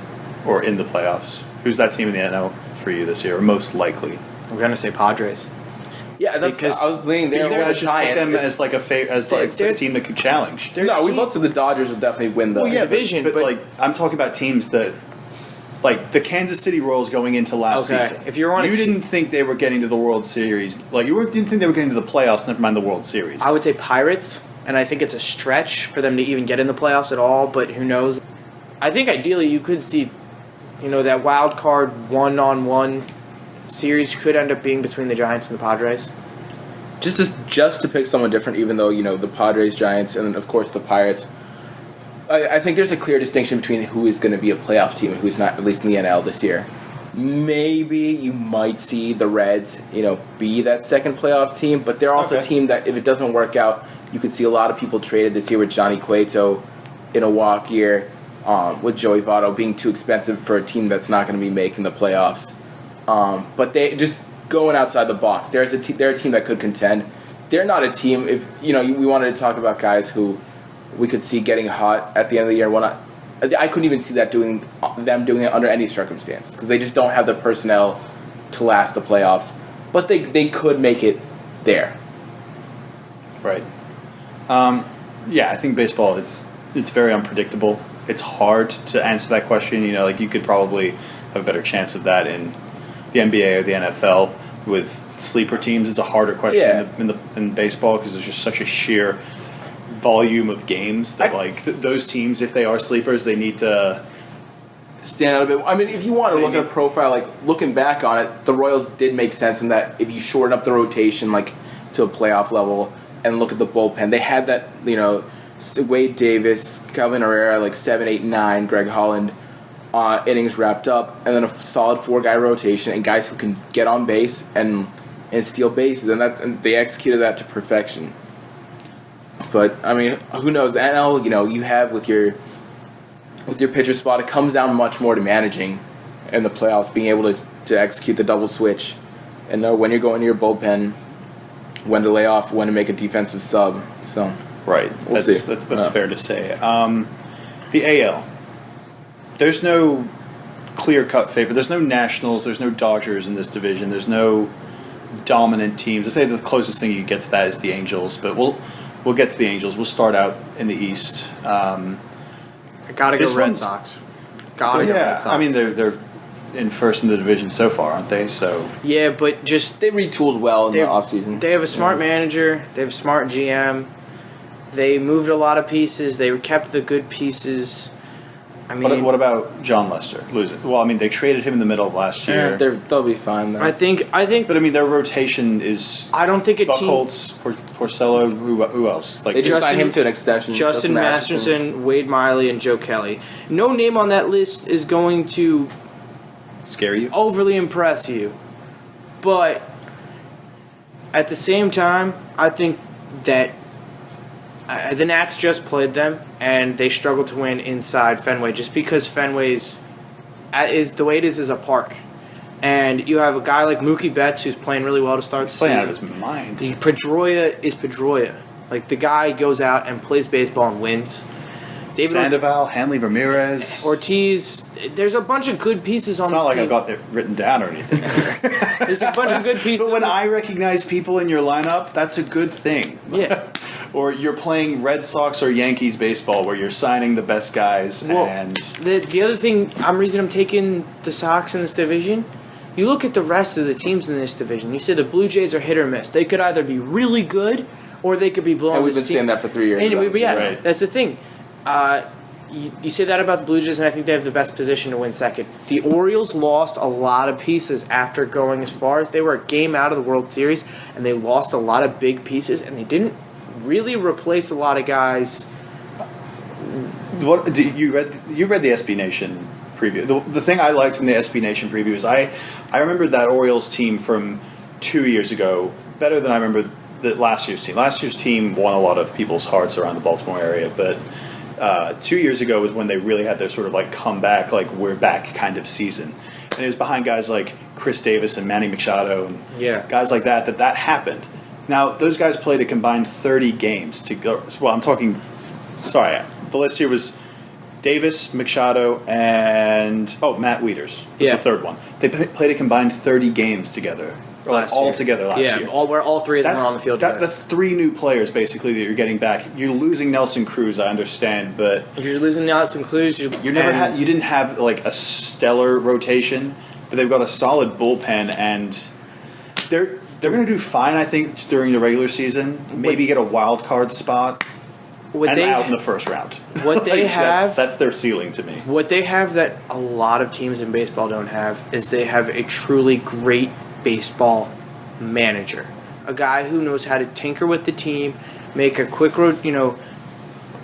Speaker 1: or in the playoffs. Who's that team in the NL for you this year, or most likely?
Speaker 2: I'm going to say Padres.
Speaker 3: Yeah, because I was leaning there.
Speaker 1: Let's just pick them as like a team that could challenge.
Speaker 3: No, we both said the Dodgers would definitely win the
Speaker 2: division.
Speaker 1: But like I'm talking about teams that, like the Kansas City Royals going into last season.
Speaker 2: If you
Speaker 1: didn't think they were getting to the World Series, like didn't think they were getting to the playoffs. Never mind the World Series.
Speaker 2: I would say Pirates, and I think it's a stretch for them to even get in the playoffs at all. But who knows? I think ideally you could see, that wild card one-on-one series could end up being between the Giants and the Padres.
Speaker 3: Just to pick someone different, even though the Padres, Giants, and of course the Pirates. I think there's a clear distinction between who is going to be a playoff team and who's not, at least in the NL this year. Maybe you might see the Reds, be that second playoff team, but they're also a team that if it doesn't work out, you could see a lot of people traded this year with Johnny Cueto in a walk year, with Joey Votto being too expensive for a team that's not going to be making the playoffs. But they just going outside the box. They're a team that could contend. They're not a team. If we wanted to talk about guys who we could see getting hot at the end of the year. I couldn't even see them doing it under any circumstance because they just don't have the personnel to last the playoffs. But they could make it there.
Speaker 1: Right. Yeah, I think baseball it's very unpredictable. It's hard to answer that question. You could probably have a better chance of that in the NBA or the NFL. With sleeper teams, it's a harder question in baseball because there's just such a sheer volume of games that those teams, if they are sleepers, they need to
Speaker 3: stand out a bit. I mean, if you want to look at a profile, looking back on it, the Royals did make sense in that if you shorten up the rotation to a playoff level and look at the bullpen, they had that Wade Davis, Calvin Herrera, 7, 8, 9, Greg Holland innings wrapped up, and then a solid 4-guy rotation and guys who can get on base and steal bases, and they executed that to perfection. But I mean, who knows? The NL, you have with your with your pitcher spot, it comes down much more to managing in the playoffs, being able to execute the double switch and know when you're going to your bullpen, when to lay off, when to make a defensive sub. So
Speaker 1: right,
Speaker 3: we'll see.
Speaker 1: That's fair to say. The AL, there's no clear-cut favorite. There's no Nationals. There's no Dodgers in this division. There's no dominant teams. I'd say the closest thing you can get to that is the Angels, but we'll get to the Angels. We'll start out in the East.
Speaker 2: I gotta go Red Sox. Gotta go Red Sox.
Speaker 1: I mean they're in first in the division so far, aren't they? So
Speaker 2: yeah, but just
Speaker 3: they retooled well in the offseason.
Speaker 2: They have a smart manager. They have a smart GM. They moved a lot of pieces. They kept the good pieces. I mean,
Speaker 1: what about John Lester losing? Well, I mean, they traded him in the middle of last year.
Speaker 3: They'll be fine though.
Speaker 2: I think.
Speaker 1: But I mean, their rotation is.
Speaker 2: I don't think
Speaker 1: Buchholz, Porcello. Who else?
Speaker 3: They just signed him to an extension.
Speaker 2: Justin Masterson, Wade Miley, and Joe Kelly. No name on that list is going to
Speaker 1: scare you,
Speaker 2: overly impress you, but at the same time, I think that the Nats just played them, and they struggled to win inside Fenway just because Fenway's is the way it is a park. And you have a guy like Mookie Betts who's playing really well to start the season.
Speaker 1: Playing out of his mind.
Speaker 2: Pedroia is Pedroia. Like, the guy goes out and plays baseball and wins.
Speaker 1: Sandoval, Hanley Ramirez.
Speaker 2: Ortiz. There's a bunch of good pieces on this team.
Speaker 1: It's not like I've got it written down or anything.
Speaker 2: There's a bunch of good pieces.
Speaker 1: But when I recognize people in your lineup, that's a good thing.
Speaker 2: Yeah.
Speaker 1: Or you're playing Red Sox or Yankees baseball where you're signing the best guys. And
Speaker 2: the other thing, reason I'm taking the Sox in this division, you look at the rest of the teams in this division. You say the Blue Jays are hit or miss. They could either be really good or they could be blowing
Speaker 3: and we've been saying that for 3 years.
Speaker 2: Right. That's the thing. You say that about the Blue Jays, and I think they have the best position to win second. The Orioles lost a lot of pieces after going as far as they were a game out of the World Series, and they lost a lot of big pieces, and they didn't really replace a lot of guys.
Speaker 1: What you read the SB Nation preview. The thing I liked from the SB Nation preview is I remember that Orioles team from 2 years ago better than I remember last year's team. Last year's team won a lot of people's hearts around the Baltimore area, but 2 years ago was when they really had their sort of like comeback, like we're back kind of season. And it was behind guys like Chris Davis and Manny Machado and guys like that happened. Now, those guys played a combined 30 games to go. Well, I'm talking, the list here was Davis, Machado, and, Matt Wieters was the third one. They played a combined 30 games together. All together last year.
Speaker 2: Where all three of them were on the field together.
Speaker 1: That's three new players, basically, that you're getting back. You're losing Nelson Cruz, I understand, but...
Speaker 2: You're losing Nelson Cruz.
Speaker 1: You didn't have, like, a stellar rotation, but they've got a solid bullpen, and they're going to do fine, I think, during the regular season. Maybe get a wild card spot. Out in the first round.
Speaker 2: What they have...
Speaker 1: That's their ceiling to me.
Speaker 2: What they have that a lot of teams in baseball don't have is they have a truly great baseball manager, a guy who knows how to tinker with the team, make a quick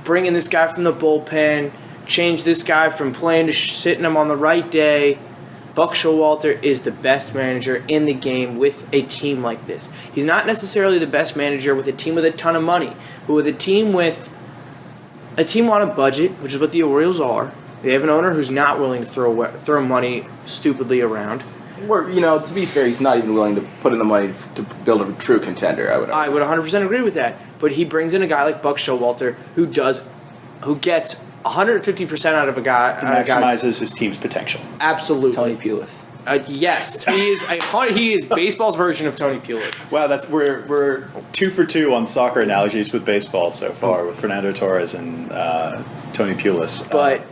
Speaker 2: bring in this guy from the bullpen, change this guy from playing to sitting him on the right day. Buck Showalter is the best manager in the game with a team like this. He's not necessarily the best manager with a team with a ton of money, but with a team on a budget, which is what the Orioles are. They have an owner who's not willing to throw money stupidly around.
Speaker 3: To be fair, he's not even willing to put in the money to build a true contender. I would
Speaker 2: 100% agree with that. But he brings in a guy like Buck Showalter who gets 150% out of a guy.
Speaker 1: He maximizes his team's potential.
Speaker 2: Absolutely.
Speaker 3: Tony Pulis.
Speaker 2: Yes, he is baseball's version of Tony Pulis.
Speaker 1: Wow, we're 2 for 2 on soccer analogies with baseball so far with Fernando Torres and Tony Pulis.
Speaker 2: But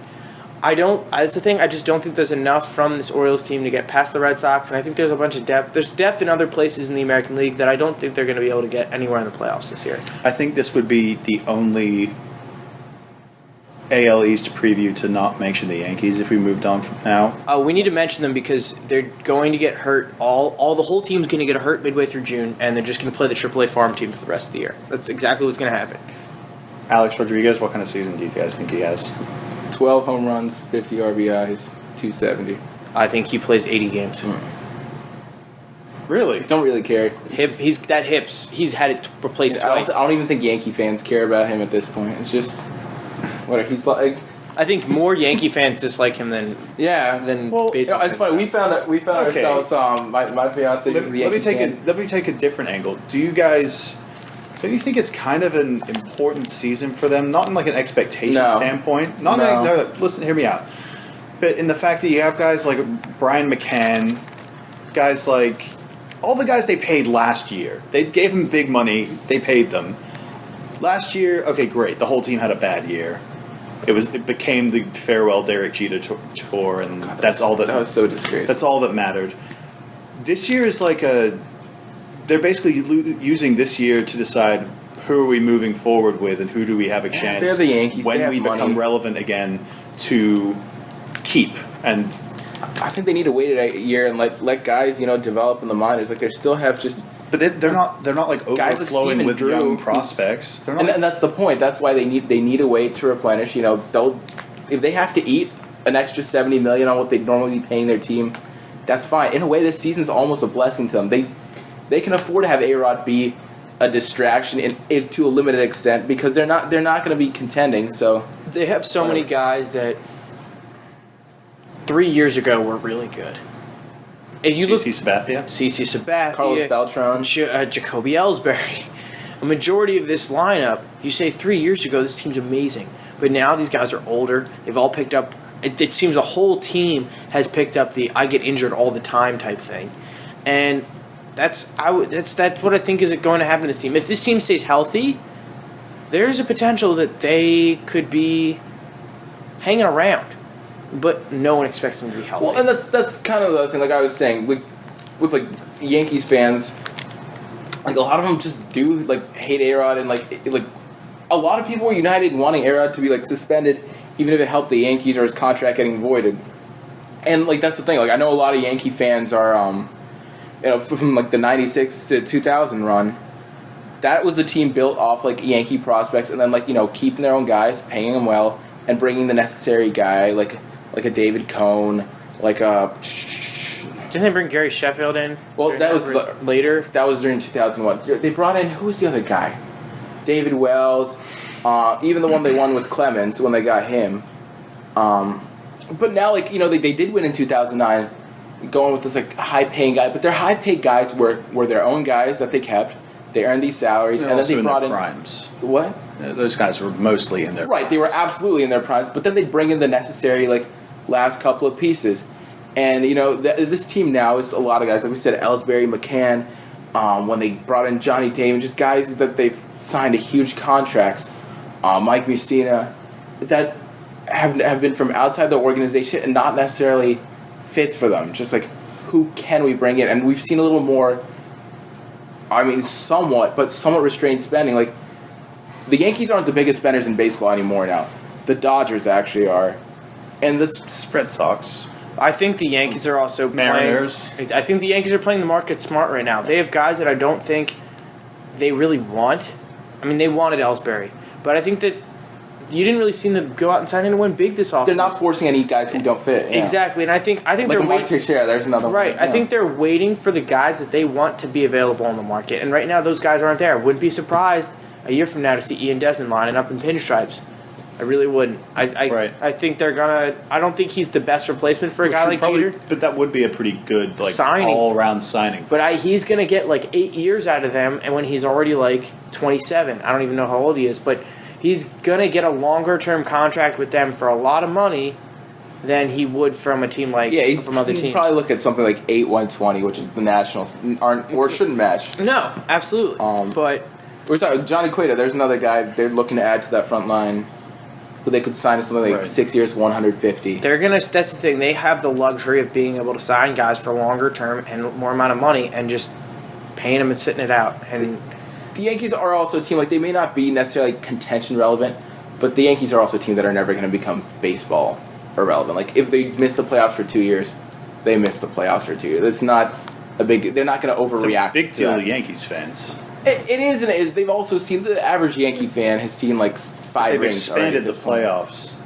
Speaker 2: that's the thing. I just don't think there's enough from this Orioles team to get past the Red Sox, and I think there's a bunch of depth. There's depth in other places in the American League that I don't think they're going to be able to get anywhere in the playoffs this year.
Speaker 1: I think this would be the only AL East preview to not mention the Yankees if we moved on from now.
Speaker 2: We need to mention them because they're going to get hurt. The whole team's going to get hurt midway through June, and they're just going to play the AAA farm team for the rest of the year. That's exactly what's going to happen.
Speaker 1: Alex Rodriguez, what kind of season do you guys think he has?
Speaker 3: 12 home runs, 50 RBIs, 270.
Speaker 2: I think he plays 80 games.
Speaker 1: Really?
Speaker 3: Don't really care.
Speaker 2: He's had it replaced twice.
Speaker 3: I don't even think Yankee fans care about him at this point. It's just he's like.
Speaker 2: I think more Yankee fans dislike him than
Speaker 3: Well,
Speaker 2: baseball.
Speaker 3: it's funny. We found
Speaker 1: Okay.
Speaker 3: ourselves. My fiance is the Yankee fan.
Speaker 1: Let me take a different angle. Don't you think it's kind of an important season for them? Not in like an expectation standpoint. Listen, hear me out. But in the fact that you have guys like Brian McCann, guys like all the guys they paid last year. They gave them big money. They paid them. Last year, okay, great. The whole team had a bad year. It became the farewell Derek Jeter tour, and that
Speaker 3: was so disgraceful.
Speaker 1: That's all that mattered. This year is like they're basically using this year to decide who are we moving forward with and who do we have a chance
Speaker 3: they're the Yankees.
Speaker 1: when we become relevant again to keep. And
Speaker 3: I think they need to wait a year and let guys develop in the minors. Like they still have just.
Speaker 1: But they're not like overflowing with
Speaker 3: Drew,
Speaker 1: young prospects. They're not
Speaker 3: and that's the point. That's why they need a way to replenish. If they have to eat an extra $70 million on what they'd normally be paying their team, that's fine. In a way, this season's almost a blessing to them. They can afford to have A-Rod be a distraction to a limited extent because they're not going to be contending. So
Speaker 2: they have so many guys that 3 years ago were really good. If you
Speaker 1: CC Sabathia,
Speaker 3: Carlos Beltran,
Speaker 2: Jacoby Ellsbury, a majority of this lineup, you say 3 years ago this team's amazing, but now these guys are older. They've all picked up. It seems a whole team has picked up the "I get injured all the time" type thing, and that's what I think is going to happen to this team. If this team stays healthy, there's a potential that they could be hanging around. But no one expects them to be healthy.
Speaker 3: Well, and that's kind of the thing. Like I was saying, with like Yankees fans, like a lot of them just do like hate A-Rod, and like a lot of people were united in wanting A-Rod to be like suspended, even if it helped the Yankees or his contract getting voided. And like that's the thing. Like I know a lot of Yankee fans are, from like the '96 to 2000 run. That was a team built off like Yankee prospects, and then like keeping their own guys, paying them well, and bringing the necessary guy like a David Cohn, like a.
Speaker 2: Didn't they bring Gary Sheffield in?
Speaker 3: Well, that was
Speaker 2: later.
Speaker 3: That was during 2001. They brought in, who was the other guy? David Wells, even the one they won with Clemens when they got him. But now, like they did win in 2009, going with this like high-paying guy. But their high-paid guys were their own guys that they kept. They earned these salaries, and then they brought in
Speaker 1: primes.
Speaker 3: What?
Speaker 1: Those guys were mostly in their
Speaker 3: primes. They were absolutely in their primes. But then they'd bring in the necessary like last couple of pieces. And, this team now is a lot of guys. Like we said, Ellsbury, McCann, when they brought in Johnny Damon, just guys that they've signed to huge contracts. Mike Mussina, that have been from outside the organization and not necessarily fits for them. Just like, who can we bring in? And we've seen a little more, somewhat restrained spending. Like, the Yankees aren't the biggest spenders in baseball anymore now. The Dodgers actually are. And that's
Speaker 1: Red Sox.
Speaker 2: I think the Yankees are also
Speaker 1: Mariners.
Speaker 2: I think the Yankees are playing the market smart right now. They have guys that I don't think they really want. They wanted Ellsbury, but I think that you didn't really see them go out and sign anyone big this offseason.
Speaker 3: They're not forcing any guys who don't fit. Yeah.
Speaker 2: Exactly, and I think
Speaker 3: like
Speaker 2: they're
Speaker 3: Mike Teixeira. There's another one.
Speaker 2: Right, I think they're waiting for the guys that they want to be available on the market, and right now those guys aren't there. Wouldn't be surprised a year from now to see Ian Desmond lining up in pinstripes. I really wouldn't. I think they're gonna. I don't think he's the best replacement for a guy like Jeter.
Speaker 1: But that would be a pretty good
Speaker 2: signing.
Speaker 1: all-around signing.
Speaker 2: But he's gonna get like 8 years out of them, and when he's already like 27, I don't even know how old he is, but he's gonna get a longer-term contract with them for a lot of money than he would from a team like from other teams.
Speaker 3: He'd probably look at something like 8-120, which is the Nationals, or shouldn't match.
Speaker 2: No, absolutely. But
Speaker 3: we're talking Johnny Cueto. There's another guy they're looking to add to that front line. Who they could sign to something like 6 years, 150.
Speaker 2: They're gonna. That's the thing. They have the luxury of being able to sign guys for longer term and more amount of money, and just paying them and sitting it out. And
Speaker 3: the Yankees are also a team they may not be necessarily contention relevant, but the Yankees are also a team that are never going to become baseball irrelevant. Like if they miss the playoffs for 2 years, they miss the playoffs for 2 years. It's not a big. They're not going to overreact.
Speaker 1: It's a big deal to Yankees fans.
Speaker 3: It is, and it is. They've also seen the average Yankee fan has seen 5
Speaker 1: They've
Speaker 3: rings.
Speaker 1: expanded the playoffs.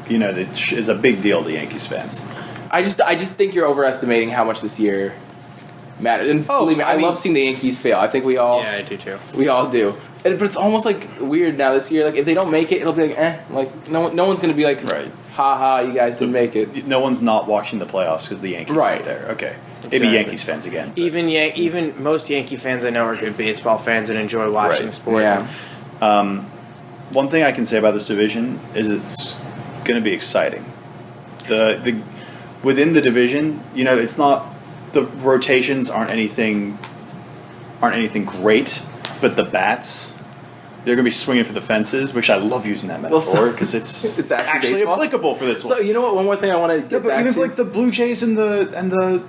Speaker 1: It's a big deal to Yankees fans.
Speaker 3: I just think you're overestimating how much this year mattered. And believe me, I love seeing the Yankees fail. I think we all.
Speaker 2: Yeah, I do too.
Speaker 3: We all do. But it's almost like weird now this year. Like if they don't make it, it'll be like Like no one's gonna be like,
Speaker 1: Right.
Speaker 3: Ha ha, you guys didn't make it.
Speaker 1: No one's not watching the playoffs because the Yankees
Speaker 3: Right.
Speaker 1: aren't there. Okay,
Speaker 3: Exactly.
Speaker 1: maybe Yankees fans again. but-
Speaker 2: Even most Yankee fans I know are good baseball fans and enjoy watching
Speaker 1: Right.
Speaker 2: the sport.
Speaker 3: Yeah.
Speaker 1: One thing I can say about this division is it's going to be exciting. The within the division, it's not the rotations aren't anything great, but the bats. They're going to be swinging for the fences, which I love using that metaphor because it's
Speaker 3: It's actually
Speaker 1: actually
Speaker 3: baseball.
Speaker 1: applicable for this
Speaker 3: So
Speaker 1: one.
Speaker 3: you know what? One more thing I want to
Speaker 1: Yeah,
Speaker 3: get
Speaker 1: but
Speaker 3: back
Speaker 1: even
Speaker 3: to.
Speaker 1: like the Blue Jays and the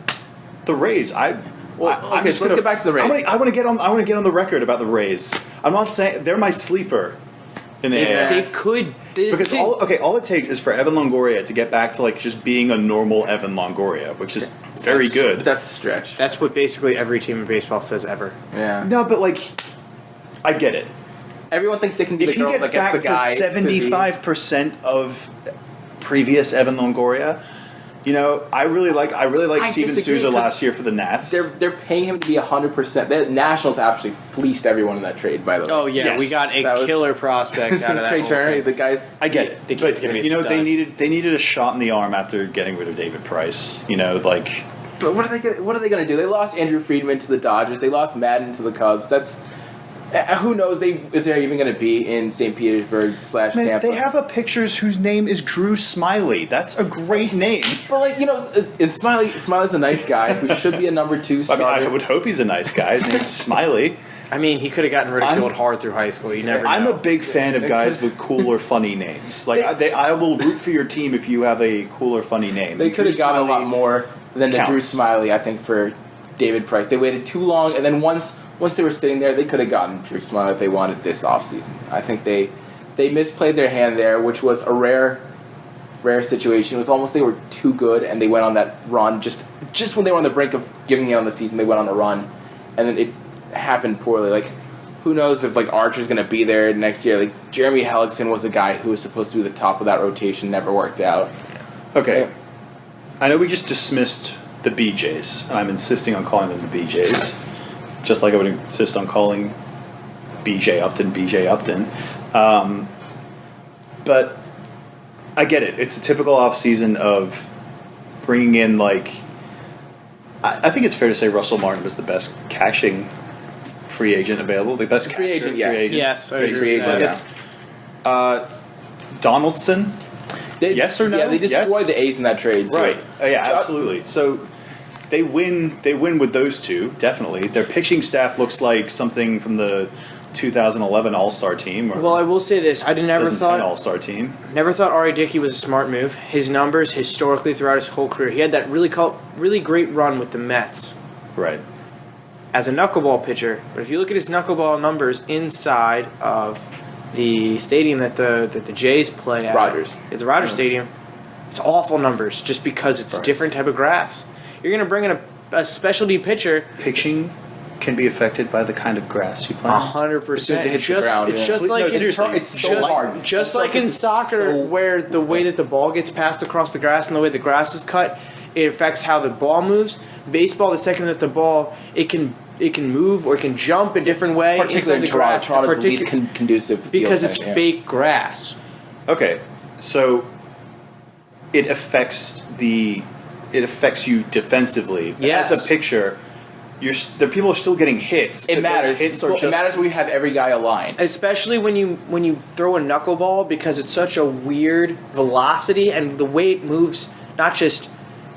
Speaker 1: Rays, I'm
Speaker 3: okay,
Speaker 1: just
Speaker 3: so let's get back to the Rays.
Speaker 1: I want to get on the record about the Rays. I'm not saying they're my sleeper in the AL.
Speaker 2: They could.
Speaker 1: Because all it takes is for Evan Longoria to get back to like just being a normal Evan Longoria, which is very good.
Speaker 3: That's a stretch.
Speaker 2: That's what basically every team in baseball says ever.
Speaker 3: Yeah.
Speaker 1: No, but like, I get it.
Speaker 3: Everyone thinks they can be
Speaker 1: If
Speaker 3: the
Speaker 1: he
Speaker 3: girl
Speaker 1: gets
Speaker 3: that gets
Speaker 1: back
Speaker 3: the guy.
Speaker 1: to 75% of previous Evan Longoria, I really like Steven
Speaker 3: disagree,
Speaker 1: Souza
Speaker 3: because
Speaker 1: last year for the Nats.
Speaker 3: They're paying him to be 100%. The Nationals actually fleeced everyone in that trade, by the way.
Speaker 2: Oh yeah,
Speaker 1: Yes.
Speaker 2: we got a
Speaker 3: That was-
Speaker 2: killer prospect out of that.
Speaker 3: Trey
Speaker 2: whole
Speaker 3: Turner,
Speaker 2: thing.
Speaker 3: the guy's.
Speaker 1: I get it.
Speaker 2: The kid's gonna be a stud.
Speaker 1: they needed a shot in the arm after getting rid of David Price. Like.
Speaker 3: But what are they going to do? They lost Andrew Friedman to the Dodgers. They lost Madden to the Cubs. That's who knows if they're even going to be in St. Petersburg /
Speaker 1: Man,
Speaker 3: Tampa.
Speaker 1: they have a pitcher's whose name is Drew Smiley. That's a great name.
Speaker 3: But and Smiley's a nice guy who should be a number 2
Speaker 1: I
Speaker 3: starter.
Speaker 1: mean, I would hope he's a nice guy. His name's Smiley.
Speaker 2: I mean, he could have gotten ridiculed hard through high school. You never know.
Speaker 1: I'm a big fan of guys with cool or funny names. Like I will root for your team if you have a cool or funny name.
Speaker 3: They could have gotten a lot more than the Drew
Speaker 1: counts.
Speaker 3: Smiley, I think, for David Price. They waited too long, and then once they were sitting there, they could have gotten Drew Smiley if they wanted this offseason. I think they misplayed their hand there, which was a rare situation. It was almost they were too good, and they went on that run. Just when they were on the brink of giving it on the season, they went on a run, and then it happened poorly. Like, who knows if Archer's going to be there next year? Like, Jeremy Hellickson was a guy who was supposed to be the top of that rotation, never worked out.
Speaker 1: Okay. I know we just dismissed the BJs. I'm insisting on calling them the BJs. Just like I would insist on calling BJ Upton. But I get it. It's a typical offseason of bringing in, I think it's fair to say Russell Martin was the best catching free agent available. The best
Speaker 3: Free
Speaker 1: catcher,
Speaker 3: agent, yes.
Speaker 2: Yes, I agree
Speaker 3: Free
Speaker 2: with
Speaker 3: agent,
Speaker 2: that.
Speaker 1: Donaldson? Yes or no?
Speaker 3: Yeah, they destroyed
Speaker 1: Yes.
Speaker 3: the A's in that trade. So.
Speaker 1: Right. Yeah, absolutely. So they win with those two, definitely. Their pitching staff looks like something from the 2011 All-Star team or
Speaker 2: Well, I will say this: I never
Speaker 1: 2010
Speaker 2: thought
Speaker 1: All-Star team.
Speaker 2: R.A. Dickey was a smart move. His numbers historically throughout his whole career, he had that really great run with the Mets
Speaker 1: Right.
Speaker 2: as a knuckleball pitcher. But if you look at his knuckleball numbers inside of the stadium that the Jays play at,
Speaker 3: Rogers.
Speaker 2: It's Rogers Stadium. It's awful numbers just because it's
Speaker 1: Right.
Speaker 2: different type of grass. You're going to bring in a specialty pitcher.
Speaker 1: Pitching can be affected by the kind of grass you play.
Speaker 2: 100%.
Speaker 3: As soon as it hits the ground,
Speaker 2: It's
Speaker 3: yeah.
Speaker 2: just
Speaker 1: No,
Speaker 2: like
Speaker 1: seriously.
Speaker 3: It's so hard.
Speaker 2: Just
Speaker 3: That
Speaker 2: like in
Speaker 3: surface is
Speaker 2: soccer,
Speaker 3: so-
Speaker 2: where the way that the ball gets passed across the grass and the way the grass is cut, it affects how the ball moves. Baseball, the second that the ball, it can move or it can jump a different way
Speaker 3: Particularly in
Speaker 2: inside the
Speaker 3: Toronto.
Speaker 2: grass.
Speaker 3: Toronto's the least conducive field
Speaker 2: because
Speaker 3: thing,
Speaker 2: it's
Speaker 3: yeah.
Speaker 2: fake grass.
Speaker 1: Okay. So it affects you defensively.
Speaker 2: Yes.
Speaker 1: As a pitcher, the people are still getting hits.
Speaker 3: It
Speaker 1: but those
Speaker 3: matters.
Speaker 1: Hits are
Speaker 3: It
Speaker 1: just
Speaker 3: matters when you have every guy aligned.
Speaker 2: Especially when you throw a knuckleball because it's such a weird velocity and the way it moves, not just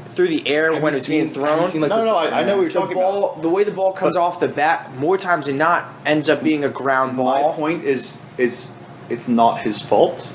Speaker 2: through the air when it's being thrown.
Speaker 3: I
Speaker 1: I know what you're
Speaker 2: The
Speaker 1: talking about.
Speaker 2: ball, the way the ball comes off the bat, more times than not, ends up being a ground
Speaker 1: My
Speaker 2: ball.
Speaker 1: point is it's not his fault.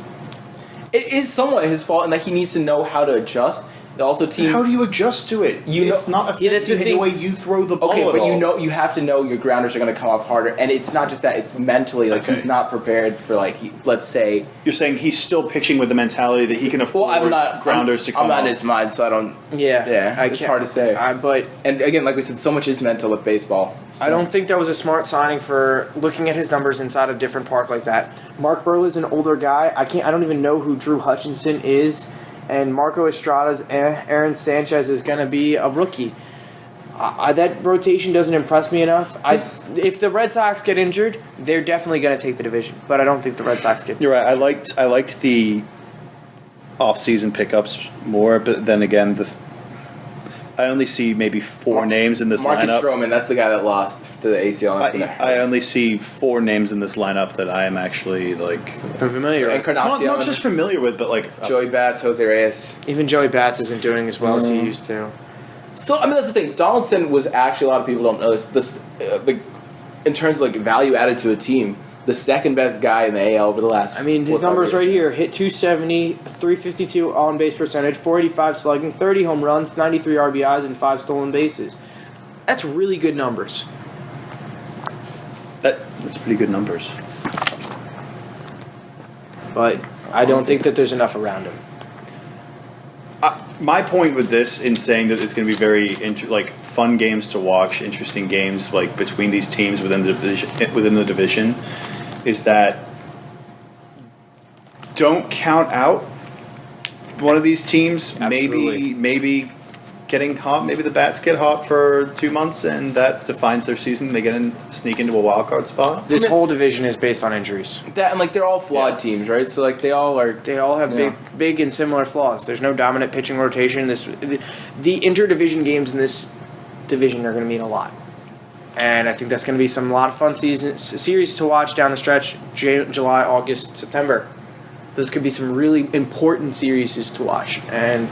Speaker 3: It is somewhat his fault, and that he needs to know how to adjust. Also, team.
Speaker 1: How do you adjust to it? It's not affecting
Speaker 2: that's the
Speaker 1: the
Speaker 2: thing.
Speaker 1: way you throw the ball.
Speaker 3: Okay,
Speaker 1: at
Speaker 3: but
Speaker 1: all.
Speaker 3: you have to know your grounders are going to come off harder, and it's not just that; it's mentally. Like
Speaker 1: Okay.
Speaker 3: he's not prepared for let's say.
Speaker 1: You're saying he's still pitching with the mentality that he can afford
Speaker 3: Well, I'm not
Speaker 1: grounders to come
Speaker 3: I'm not in
Speaker 1: off.
Speaker 3: his mind, so I don't.
Speaker 2: Yeah,
Speaker 3: Yeah, it's hard to say.
Speaker 2: But
Speaker 3: And again, like we said, so much is mental with baseball.
Speaker 2: I don't think that was a smart signing for looking at his numbers inside a different park like that. Mark Burley's an older guy. I don't even know who Drew Hutchinson is, and Marco Estrada's Aaron Sanchez is going to be a rookie. That rotation doesn't impress me enough. If the Red Sox get injured, they're definitely going to take the division. But I don't think the Red Sox get.
Speaker 1: You're right. I liked the off-season pickups more, but then again, I only see maybe four names in this
Speaker 3: Marcus
Speaker 1: lineup.
Speaker 3: Stroman, that's the guy that lost to the ACL.
Speaker 1: I only see four names in this lineup that I am actually like
Speaker 2: familiar.
Speaker 3: And
Speaker 1: not just familiar with, but like
Speaker 3: Joey Bats, Jose Reyes.
Speaker 2: Even Joey Bats isn't doing as well as he used to.
Speaker 3: So I mean, that's the thing. Donaldson was actually, a lot of people don't know this. In terms of like value added to a team, the second best guy in the AL over the last.
Speaker 2: I mean, his numbers right here: hit 270, 352 on base percentage, 485 slugging, 30 home runs, 93 RBIs, and 5 stolen bases. That's really good numbers.
Speaker 1: That's pretty good numbers.
Speaker 2: But I don't think that there's enough around him.
Speaker 1: My point with this, in saying that it's going to be very fun games to watch, interesting games like between these teams within the division, is that don't count out one of these teams.
Speaker 2: Absolutely.
Speaker 1: Maybe getting hot. Maybe the bats get hot for 2 months, and that defines their season. They sneak into a wild card spot.
Speaker 2: This whole division is based on injuries.
Speaker 3: That and they're all flawed teams, right? So they all are.
Speaker 2: They all have big and similar flaws. There's no dominant pitching rotation. The interdivision games in this division are going to mean a lot, and I think that's going to be a lot of fun series to watch down the stretch. July, August, September. Those could be some really important series to watch, and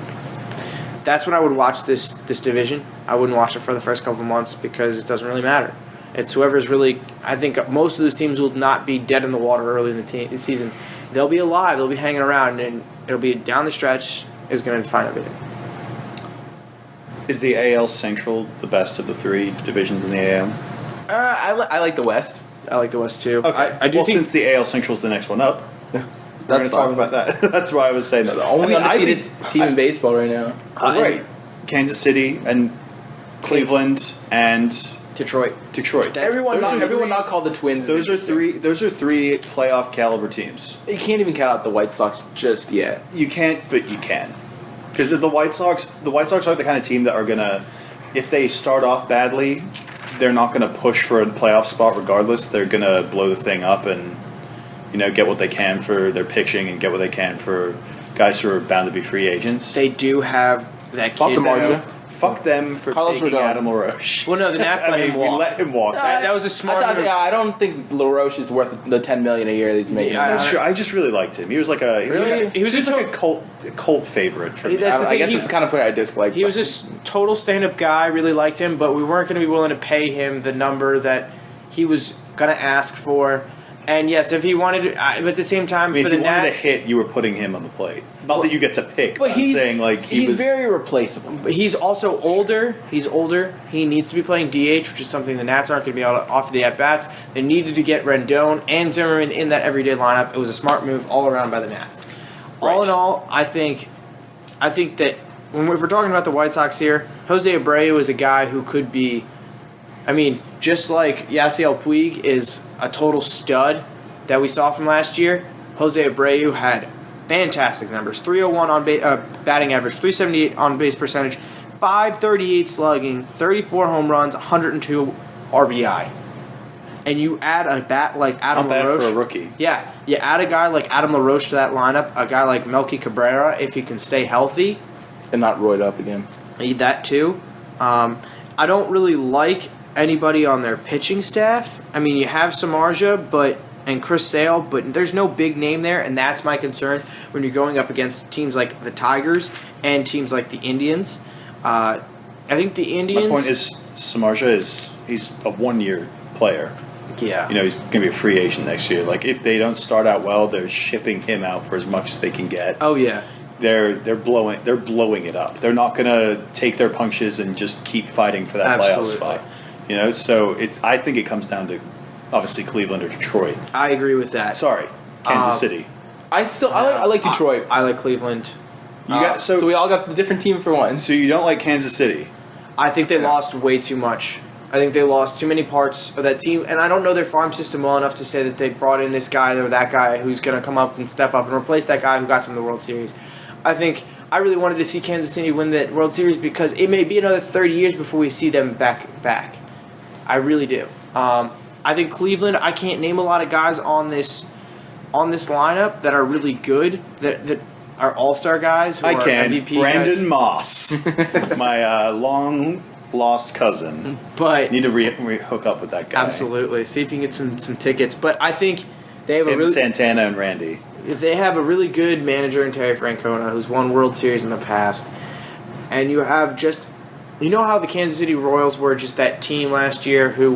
Speaker 2: that's when I would watch this division. I wouldn't watch it for the first couple of months because it doesn't really matter. It's whoever's really. I think most of those teams will not be dead in the water early in the season. They'll be alive. They'll be hanging around, and it'll be down the stretch is going to define everything.
Speaker 1: Is the AL Central the best of the three divisions in the AL?
Speaker 3: I like the West.
Speaker 2: I like the West too.
Speaker 1: Okay.
Speaker 2: I do think
Speaker 1: since the AL Central is the next one up, we're going to talk about that. That's why I was saying that.
Speaker 3: The only undefeated team in baseball right now.
Speaker 1: Right. Kansas City and Cleveland and
Speaker 2: Detroit.
Speaker 3: Everyone not called the Twins.
Speaker 1: Those are three playoff caliber teams.
Speaker 3: You can't even count out the White Sox just yet.
Speaker 1: You can't, but you can. Because the White Sox are the kind of team that are gonna, if they start off badly, they're not gonna push for a playoff spot regardless. They're gonna blow the thing up and get what they can for their pitching and get what they can for guys who are bound to be free agents.
Speaker 2: They do have that
Speaker 3: Fuck
Speaker 2: kid.
Speaker 1: Fuck them for
Speaker 3: Carlos
Speaker 1: taking
Speaker 3: Rodon.
Speaker 1: Adam LaRoche.
Speaker 2: Well, no, the Nats let him walk.
Speaker 1: We let him walk.
Speaker 2: That was a smart move.
Speaker 3: Yeah, I don't think LaRoche is worth the $10 million a year that he's making.
Speaker 2: Yeah,
Speaker 1: That's true. I just really liked him. He was like a
Speaker 2: He was
Speaker 1: like a cult favorite for me.
Speaker 2: That's the
Speaker 3: I
Speaker 2: thing,
Speaker 3: guess it's the kind of player I dislike.
Speaker 2: He was this total stand-up guy. Really liked him, but we weren't going to be willing to pay him the number that he was going to ask for. And yes, if he wanted to, but at the same time,
Speaker 1: I mean,
Speaker 2: for
Speaker 1: if
Speaker 2: the
Speaker 1: you wanted
Speaker 2: Nats,
Speaker 1: to hit, you were putting him on the plate. Not that you get to pick,
Speaker 3: But
Speaker 1: I'm saying
Speaker 3: he's very replaceable.
Speaker 2: but he's also older. He's older. He needs to be playing DH, which is something the Nats aren't going to be able to offer the at-bats. They needed to get Rendon and Zimmerman in that everyday lineup. It was a smart move all around by the Nats.
Speaker 1: Right.
Speaker 2: All in all, I think that if we're talking about the White Sox here, Jose Abreu is a guy who could be, just like Yasiel Puig is a total stud that we saw from last year. Jose Abreu had fantastic numbers: 301 on batting average, 378 on base percentage, 538 slugging, 34 home runs, 102 RBI. And you add a bat like Adam
Speaker 1: not
Speaker 2: LaRoche.
Speaker 1: bad for a rookie.
Speaker 2: Yeah, you add a guy like Adam LaRoche to that lineup, a guy like Melky Cabrera, if he can stay healthy.
Speaker 3: And not roid up again.
Speaker 2: Need that too. I don't really like anybody on their pitching staff. You have Samardzija, and Chris Sale, but there's no big name there, and that's my concern when you're going up against teams like the Tigers and teams like the Indians. I think the Indians.
Speaker 1: My point is, Samardzija he's a 1-year player.
Speaker 2: Yeah.
Speaker 1: He's going to be a free agent next year. Like, if they don't start out well, they're shipping him out for as much as they can get.
Speaker 2: Oh yeah.
Speaker 1: They're blowing it up. They're not going to take their punches and just keep fighting for that playoff spot. So I think it comes down to obviously Cleveland or Detroit.
Speaker 2: I agree with that.
Speaker 1: Sorry, Kansas City.
Speaker 3: I like Detroit.
Speaker 2: I like Cleveland.
Speaker 3: So we all got the different team for one.
Speaker 1: So you don't like Kansas City?
Speaker 2: I think they lost way too much. I think they lost too many parts of that team, and I don't know their farm system well enough to say that they brought in this guy or that guy who's going to come up and step up and replace that guy who got them the World Series. I really wanted to see Kansas City win that World Series because it may be another 30 years before we see them back. I really do. I think Cleveland, I can't name a lot of guys on this lineup that are really good, that are all-star guys who
Speaker 1: I
Speaker 2: are
Speaker 1: can.
Speaker 2: MVP
Speaker 1: Brandon
Speaker 2: guys.
Speaker 1: Moss, my long-lost cousin.
Speaker 2: But
Speaker 1: need to hook up with that guy.
Speaker 2: absolutely. See if you can get some tickets. But I think they have
Speaker 1: Him, Santana, and Randy.
Speaker 2: they have a really good manager in Terry Francona who's won World Series in the past. And you have just... You know how the Kansas City Royals were just that team last year who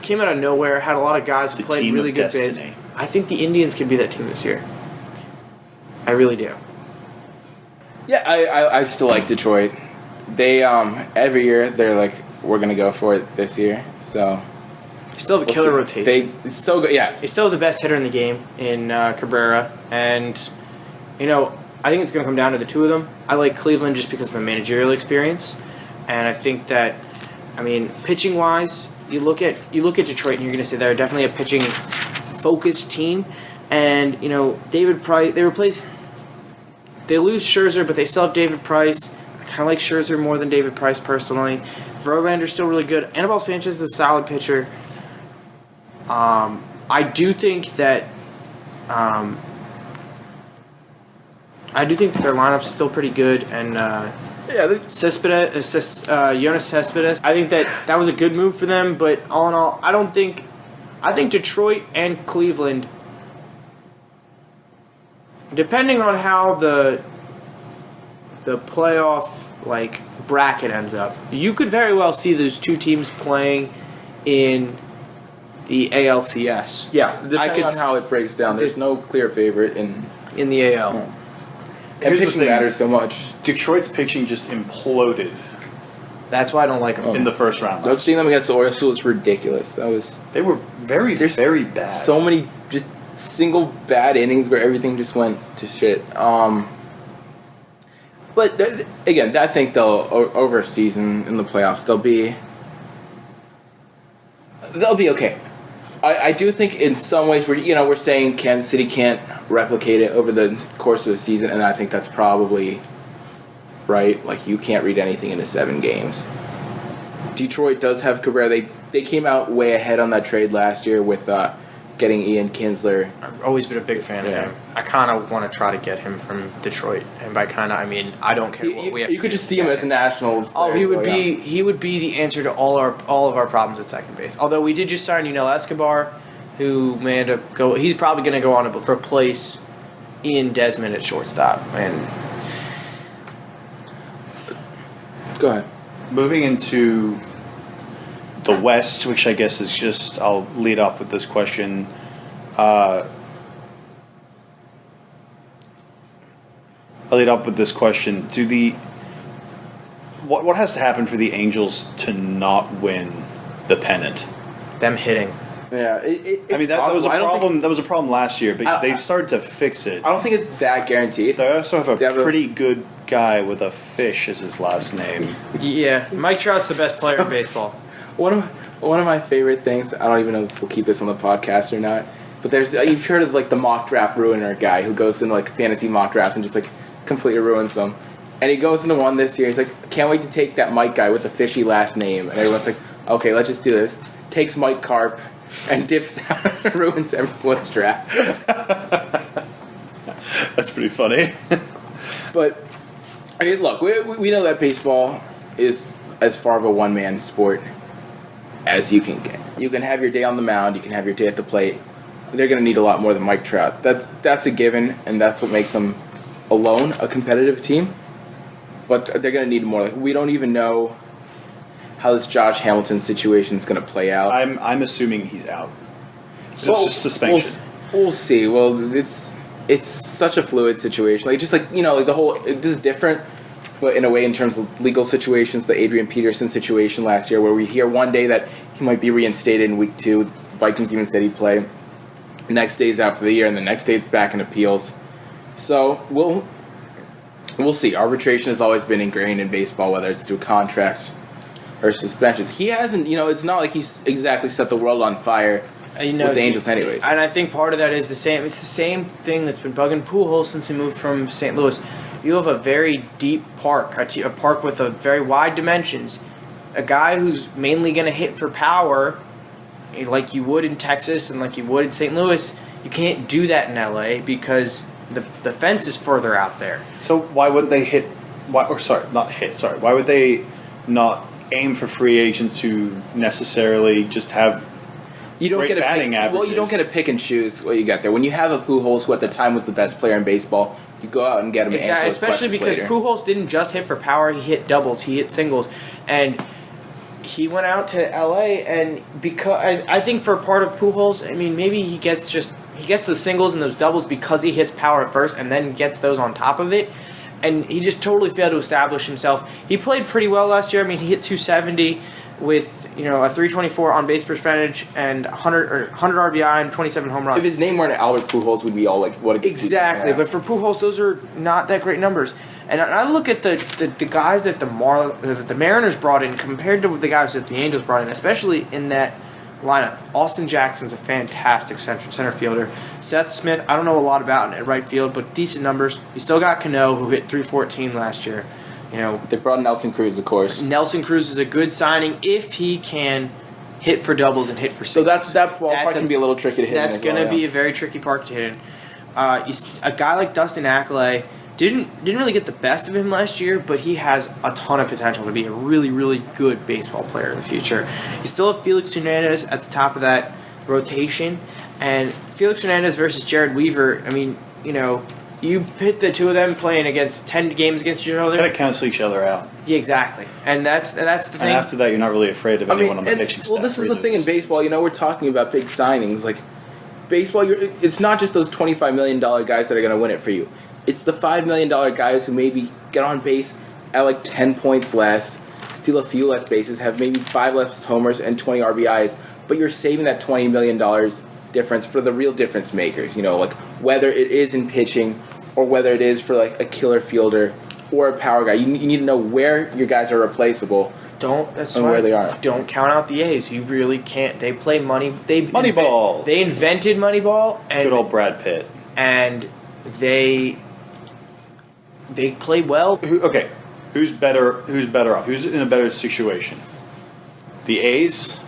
Speaker 2: came out of nowhere, had a lot of guys who
Speaker 1: The
Speaker 2: played
Speaker 1: team
Speaker 2: really
Speaker 1: of
Speaker 2: good bids.
Speaker 1: destiny.
Speaker 2: I think the Indians can be that team this year. I really do.
Speaker 3: Yeah, I still like Detroit. They every year they're like, we're gonna go for it this year. So
Speaker 2: They still have a killer rotation.
Speaker 3: It's so good. Yeah,
Speaker 2: They still have the best hitter in the game in Cabrera, and I think it's going to come down to the two of them. I like Cleveland just because of the managerial experience, and I think that, pitching wise, you look at Detroit and you're going to say they're definitely a pitching focused team, and David Price they lose Scherzer, but they still have David Price. I kind of like Scherzer more than David Price personally. Verlander's still really good. Anibal Sanchez is a solid pitcher. I do think that their lineup's still pretty good, and Jonas Cespedes. I think that was a good move for them, but all in all, I think Detroit and Cleveland, depending on how the playoff bracket ends up, you could very well see those two teams playing in the ALCS.
Speaker 3: yeah. Depending on how it breaks down, there's no clear favorite in
Speaker 2: the AL.
Speaker 3: And
Speaker 1: Here's the
Speaker 3: pitching
Speaker 1: thing.
Speaker 3: matters so much.
Speaker 1: Detroit's pitching just imploded
Speaker 2: That's why I don't like them.
Speaker 1: in the first round.
Speaker 3: Those seeing them against the Orioles was ridiculous.
Speaker 1: They were very, very bad.
Speaker 3: So many just single bad innings where everything just went to shit. But again, I think they'll over a season in the playoffs they'll be okay. I do think in some ways we're saying Kansas City can't replicate it over the course of the season, and I think that's probably right. Like, you can't read anything into 7 games. Detroit does have Cabrera. They came out way ahead on that trade last year with getting Ian Kinsler.
Speaker 2: I've always been a big fan of him. I kind of want to try to get him from Detroit, and by kind of I mean I don't care what we have.
Speaker 3: You could just see him as a national player.
Speaker 2: He would be the answer to all of our problems at second base. Although we did just sign Escobar, who may end up go. He's probably going to go on to replace Ian Desmond at shortstop. And
Speaker 3: go ahead.
Speaker 1: Moving into the West, which I guess is just, I'll lead off with this question. What has to happen for the Angels to not win the pennant?
Speaker 2: them hitting.
Speaker 3: Yeah,
Speaker 1: that was a problem. That was a problem last year, but they've started to fix it.
Speaker 3: I don't think it's that guaranteed.
Speaker 1: They also have
Speaker 3: They
Speaker 1: a
Speaker 3: have a-
Speaker 1: pretty good guy with a fish as his last name.
Speaker 2: Yeah, Mike Trout's the best player in baseball.
Speaker 3: One of my favorite things. I don't even know if we'll keep this on the podcast or not. But you've heard of the mock draft ruiner guy who goes into fantasy mock drafts and just completely ruins them. And he goes into one this year. He's like, can't wait to take that Mike guy with the fishy last name. And everyone's like, okay, let's just do this. Takes Mike Carp and dips out and ruins everyone's draft.
Speaker 1: That's pretty funny.
Speaker 3: But I mean, look, we know that baseball is as far of a one-man sport as you can get. You can have your day on the mound. You can have your day at the plate. They're going to need a lot more than Mike Trout. That's a given, and that's what makes them alone a competitive team. But they're going to need more. We don't even know how this Josh Hamilton situation is going to play out.
Speaker 1: I'm assuming he's out. It's just suspension.
Speaker 3: We'll see. Well, it's such a fluid situation. The whole it is different, but in a way in terms of legal situations, the Adrian Peterson situation last year, where we hear one day that he might be reinstated in week 2. The Vikings even said he'd play. The next day he's out for the year, and the next day it's back in appeals. So we'll see. Arbitration has always been ingrained in baseball, whether it's through contracts or suspensions. He hasn't, it's not like he's exactly set the world on fire with the Angels anyways.
Speaker 2: And I think part of that is it's the same thing that's been bugging Pujols since he moved from St. Louis. You have a very deep park, a park with a very wide dimensions. A guy who's mainly going to hit for power, like you would in Texas and like you would in St. Louis, you can't do that in LA because the fence is further out there.
Speaker 1: So why would they Why would they not aim for free agents who necessarily just have great batting averages?
Speaker 3: Well, you don't get to pick and choose what you get there. When you have a Pujols, who at the time was the best player in baseball, you go out and get him.
Speaker 2: Exactly, especially because
Speaker 3: later.
Speaker 2: Pujols didn't just hit for power; he hit doubles, he hit singles, and he went out to LA. And because I think for part of Pujols, I mean, maybe he gets those singles and those doubles because he hits power at first, and then gets those on top of it. And he just totally failed to establish himself. He played pretty well last year. I mean, he hit 270 with a 324 on base percentage and 100 RBI and 27 home runs.
Speaker 3: If his name weren't Albert Pujols, we'd be all like, "What a good
Speaker 2: exactly."
Speaker 3: Yeah.
Speaker 2: But for Pujols, those are not that great numbers. And I look at the guys that the Mariners brought in compared to the guys that the Angels brought in, especially in that lineup. Austin Jackson's a fantastic center fielder. Seth Smith, I don't know a lot about at right field, but decent numbers. You still got Cano, who hit 314 last year.
Speaker 3: They brought in Nelson Cruz, of course.
Speaker 2: Nelson Cruz is a good signing if he can hit for doubles and hit for singles.
Speaker 3: So that ballpark can be a little tricky to hit.
Speaker 2: That's going to be a very tricky park to hit in. A guy like Dustin Ackley didn't really get the best of him last year, but he has a ton of potential to be a really, really good baseball player in the future. You still have Felix Hernandez at the top of that rotation, and Felix Hernandez versus Jared Weaver, I mean, you pit the two of them playing against 10 games against each other.
Speaker 1: Gotta cancel each other out.
Speaker 2: Yeah, exactly. And that's the thing.
Speaker 1: And after that, you're not really afraid of anyone on the pitching staff.
Speaker 3: Well, this is the thing in baseball. We're talking about big signings. Like, baseball, it's not just those $25 million guys that are going to win it for you. It's the $5 million guys who maybe get on base at like 10 points less, steal a few less bases, have maybe 5 less homers and 20 RBIs, but you're saving that $20 million difference for the real difference makers. Like whether it is in pitching or whether it is for like a killer fielder or a power guy. You need to know where your guys are replaceable. Where they are.
Speaker 2: Don't count out the A's. You really can't. They play money.
Speaker 1: Moneyball.
Speaker 2: They invented Moneyball. And
Speaker 1: good old Brad Pitt.
Speaker 2: And they play well.
Speaker 1: Who's better off? Who's in a better situation? The A's,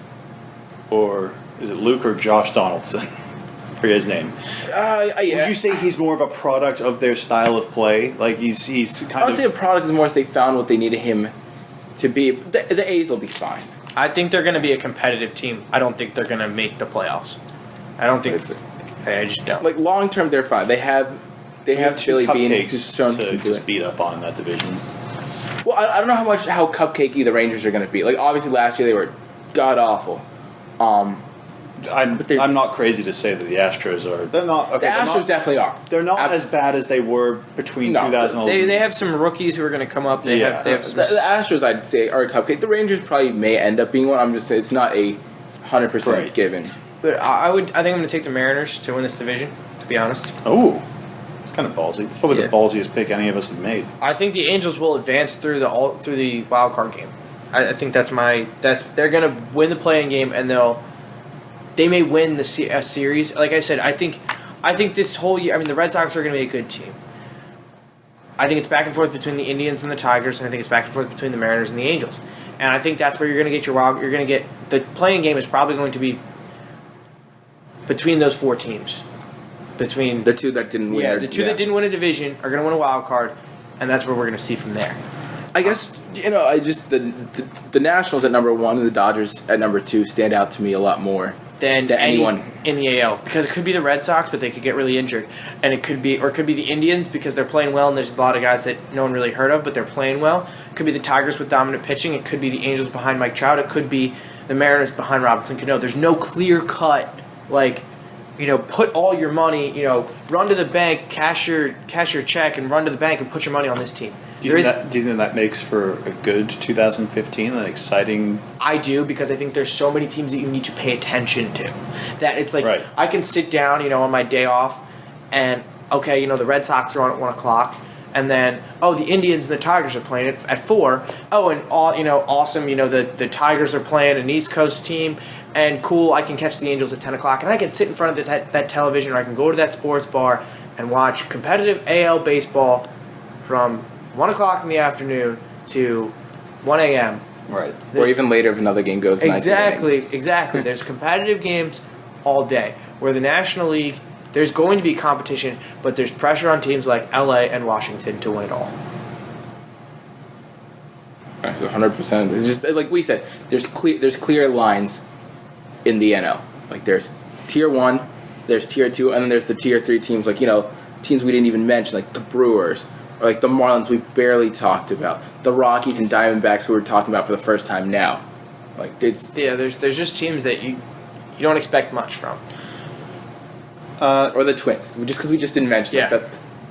Speaker 1: or is it Luke or Josh Donaldson? I forget his name.
Speaker 3: Yeah.
Speaker 1: Would you say he's more of a product of their style of play? Like he's kind of.
Speaker 3: I would say a product is more if they found what they needed him to be. The A's will be fine.
Speaker 2: I think they're going to be a competitive team. I don't think they're going to make the playoffs. I don't think. I just don't.
Speaker 3: Like long term, they're fine. They have
Speaker 1: Billy Bean
Speaker 3: who's shown
Speaker 1: to just beat up on that division.
Speaker 3: Well, I don't know how cupcakey the Rangers are going to be. Like obviously last year they were god awful.
Speaker 1: I'm not crazy to say that the Astros are. They're not. Okay,
Speaker 3: the Astros definitely are.
Speaker 1: They're not as bad as they were between 2011.
Speaker 2: They have some rookies who are going to come up. They have some
Speaker 3: the Astros, I'd say, are a cupcake. The Rangers probably may end up being one. I'm just saying it's not a 100% given.
Speaker 2: But I think I'm going to take the Mariners to win this division. To be honest.
Speaker 1: Oh, it's kind of ballsy. It's probably the ballsiest pick any of us have made.
Speaker 2: I think the Angels will advance through the wild card game. I think they're going to win the playing game, and they may win the series. Like I said, I think this whole year, the Red Sox are going to be a good team. I think it's back and forth between the Indians and the Tigers, and I think it's back and forth between the Mariners and the Angels. And I think that's where you're going to get you're going to get the playing game is probably going to be between those 4 teams. Between
Speaker 3: the 2 that didn't win.
Speaker 2: The 2 that didn't win a division are going to win a wild card, and that's where we're going to see from there.
Speaker 3: I guess the Nationals at number 1 and the Dodgers at number 2 stand out to me a lot more
Speaker 2: than anyone in the AL, because it could be the Red Sox, but they could get really injured, and it could be the Indians because they're playing well, and there's a lot of guys that no one really heard of, but they're playing well. It could be the Tigers with dominant pitching. It could be the Angels behind Mike Trout. It could be the Mariners behind Robinson Cano. There's no clear cut put all your money, run to the bank, cash your check, and run to the bank and put your money on this team.
Speaker 1: Do you think that makes for a good 2015, an exciting?
Speaker 2: I do, because I think there's so many teams that you need to pay attention to. That it's like I can sit down, on my day off, and the Red Sox are on at 1 o'clock, And then, the Indians and the Tigers are playing at 4. Oh, and awesome. The Tigers are playing an East Coast team, and cool. I can catch the Angels at 10 o'clock, and I can sit in front of that television, or I can go to that sports bar and watch competitive AL baseball from 1 o'clock in the afternoon to 1 a.m.
Speaker 3: Right. Or even later if another game goes.
Speaker 2: Exactly. There's competitive games all day. Where the National League, there's going to be competition, but there's pressure on teams like LA and Washington to win it all.
Speaker 3: 100%. It's just like we said, there's clear lines in the NL. Like there's tier 1, there's tier 2, and then there's the tier 3 teams like, teams we didn't even mention, like the Brewers, or like the Marlins we barely talked about, the Rockies and Diamondbacks who we're talking about for the first time now. Like there's
Speaker 2: just teams that you don't expect much from.
Speaker 3: Or the Twins, just because we just didn't mention it.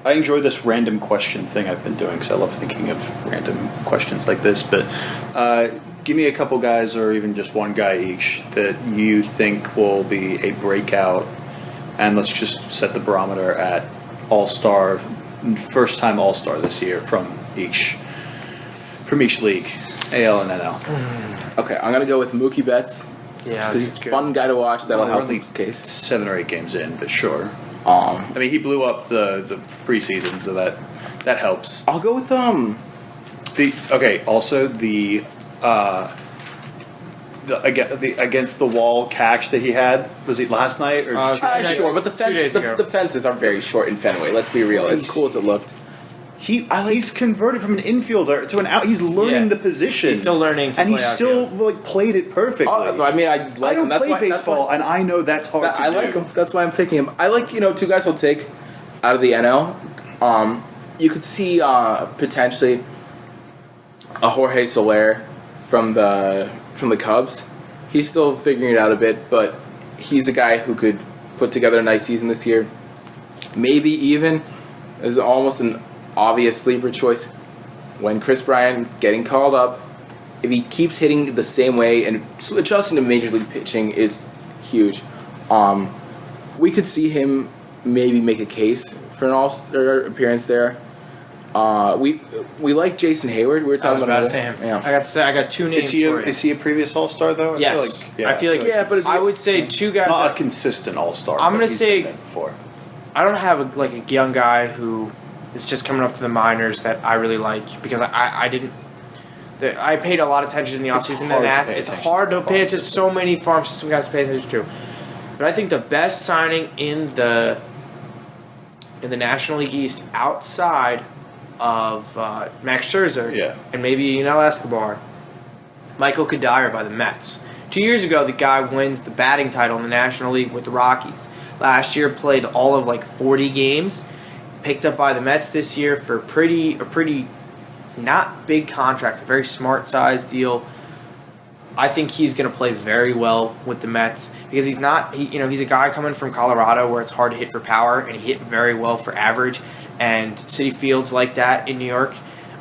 Speaker 1: I enjoy this random question thing I've been doing because I love thinking of random questions like this. But give me a couple guys, or even just one guy each, that you think will be a breakout, and let's just set the barometer at All-Star, first-time All-Star this year from each league, AL and NL.
Speaker 3: Okay, I'm gonna go with Mookie Betts.
Speaker 2: Yeah,
Speaker 3: because he's a fun guy to watch. That'll help
Speaker 1: in
Speaker 3: his case.
Speaker 1: 7 or 8 games in, but sure. I mean, he blew up the preseason, so that helps.
Speaker 3: I'll go with
Speaker 1: Also the against the wall catch that he he was last night or
Speaker 3: sure, but the fences are very short in Fenway. Let's be real. As cool as it looked.
Speaker 1: He's converted from an infielder to an out. He's learning the position.
Speaker 2: He's still learning to
Speaker 1: and
Speaker 2: play
Speaker 1: he still played it perfectly.
Speaker 3: I
Speaker 1: don't play baseball, and I know that's hard to do.
Speaker 3: I like him. That's why I'm picking him. I like 2 guys I'll take out of the NL. You could see potentially a Jorge Soler from the Cubs. He's still figuring it out a bit, but he's a guy who could put together a nice season this year. Maybe even is almost an obvious sleeper choice when Chris Bryant getting called up. If he keeps hitting the same way and adjusting to major league pitching is huge. We could see him maybe make a case for an All-Star appearance there. We like Jason Hayward. We were talking about
Speaker 2: him.
Speaker 3: Yeah.
Speaker 2: I got 2 names.
Speaker 1: Is he a previous All-Star though?
Speaker 2: Yes. I feel like
Speaker 3: but
Speaker 2: I would say 2 guys.
Speaker 1: Not a consistent All-Star.
Speaker 2: I'm gonna say
Speaker 1: before.
Speaker 2: I don't have a young guy who is just coming up to the minors that I really like, because I paid a lot of attention in the offseason to that. It's hard to pay attention to so many farm system guys to pay attention to. But I think the best signing in the National League East outside of Max Scherzer and maybe Escobar, Michael Kadire by the Mets. 2 years ago, the guy wins the batting title in the National League with the Rockies. Last year, played all of 40 games. Picked up by the Mets this year for a pretty not big contract, a very smart size deal. I think he's going to play very well with the Mets because he's a guy coming from Colorado where it's hard to hit for power, and he hit very well for average. And Citi Fields like that in New York.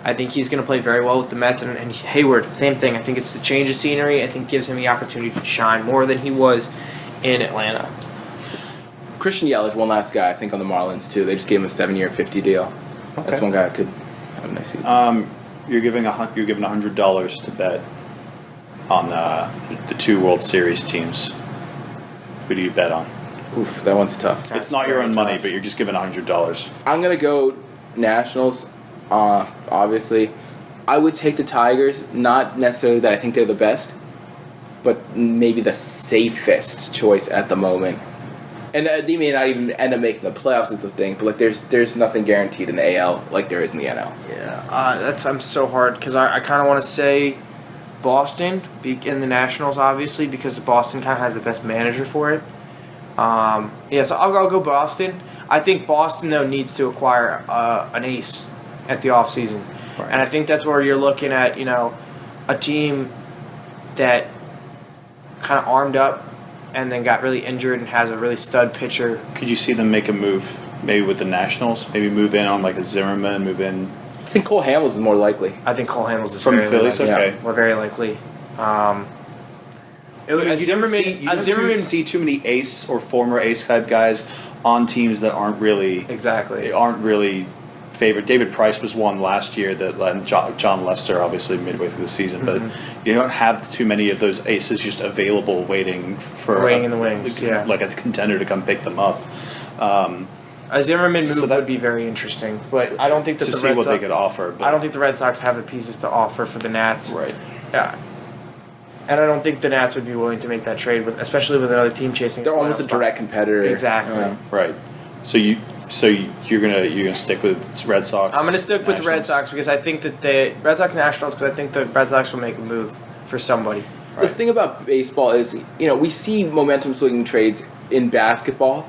Speaker 2: I think he's going to play very well with the Mets. And Hayward, same thing. I think it's the change of scenery. I think gives him the opportunity to shine more than he was in Atlanta.
Speaker 3: Christian Yelich, one last guy, I think, on the Marlins, too. They just gave him a 7-year, $50 deal. Okay. That's one guy I could have a nice season.
Speaker 1: You're given $100 to bet on the 2 World Series teams. Who do you bet on?
Speaker 3: Oof, that one's tough.
Speaker 1: It's not your own money, but you're just given $100.
Speaker 3: I'm going to go Nationals, obviously. I would take the Tigers, not necessarily that I think they're the best, but maybe the safest choice at the moment. And they may not even end up making the playoffs is the thing, but there's nothing guaranteed in the AL like there is in the NL.
Speaker 2: Yeah, I'm so hard because I kind of want to say Boston in the Nationals, obviously, because Boston kind of has the best manager for it. So I'll go Boston. I think Boston though needs to acquire an ace at the offseason. Right. And I think that's where you're looking at a team that kind of armed up and then got really injured and has a really stud pitcher.
Speaker 1: Could you see them make a move, maybe with the Nationals? Maybe move in on a Zimmerman, move in.
Speaker 3: I think Cole Hamels is more likely.
Speaker 2: I think Cole Hamels is
Speaker 1: from
Speaker 2: very
Speaker 1: Phillies.
Speaker 2: Likely.
Speaker 1: Okay,
Speaker 2: yeah, we're very likely.
Speaker 1: You don't see too many ace or former ace type guys on teams that aren't really favorite. David Price was one last year that John Lester obviously midway through the season, but you don't have too many of those aces just available waiting
Speaker 2: in the wings,
Speaker 1: like a contender to come pick them up.
Speaker 2: A Zimmerman move would be very interesting, but I don't think that
Speaker 1: to
Speaker 2: the
Speaker 1: see
Speaker 2: Red
Speaker 1: what
Speaker 2: Sox,
Speaker 1: they could offer. But
Speaker 2: I don't think the Red Sox have the pieces to offer for the Nats.
Speaker 1: Right.
Speaker 2: Yeah. And I don't think the Nats would be willing to make that trade, especially with another team chasing.
Speaker 3: They're almost a direct competitor.
Speaker 2: Exactly.
Speaker 1: Right. So you're gonna stick with Red Sox.
Speaker 2: I'm gonna stick with the Red
Speaker 1: Nationals?
Speaker 2: Sox because I think that the Red Sox Nationals because I think the Red Sox will make a move for somebody.
Speaker 3: The thing about baseball is, we see momentum swinging trades in basketball,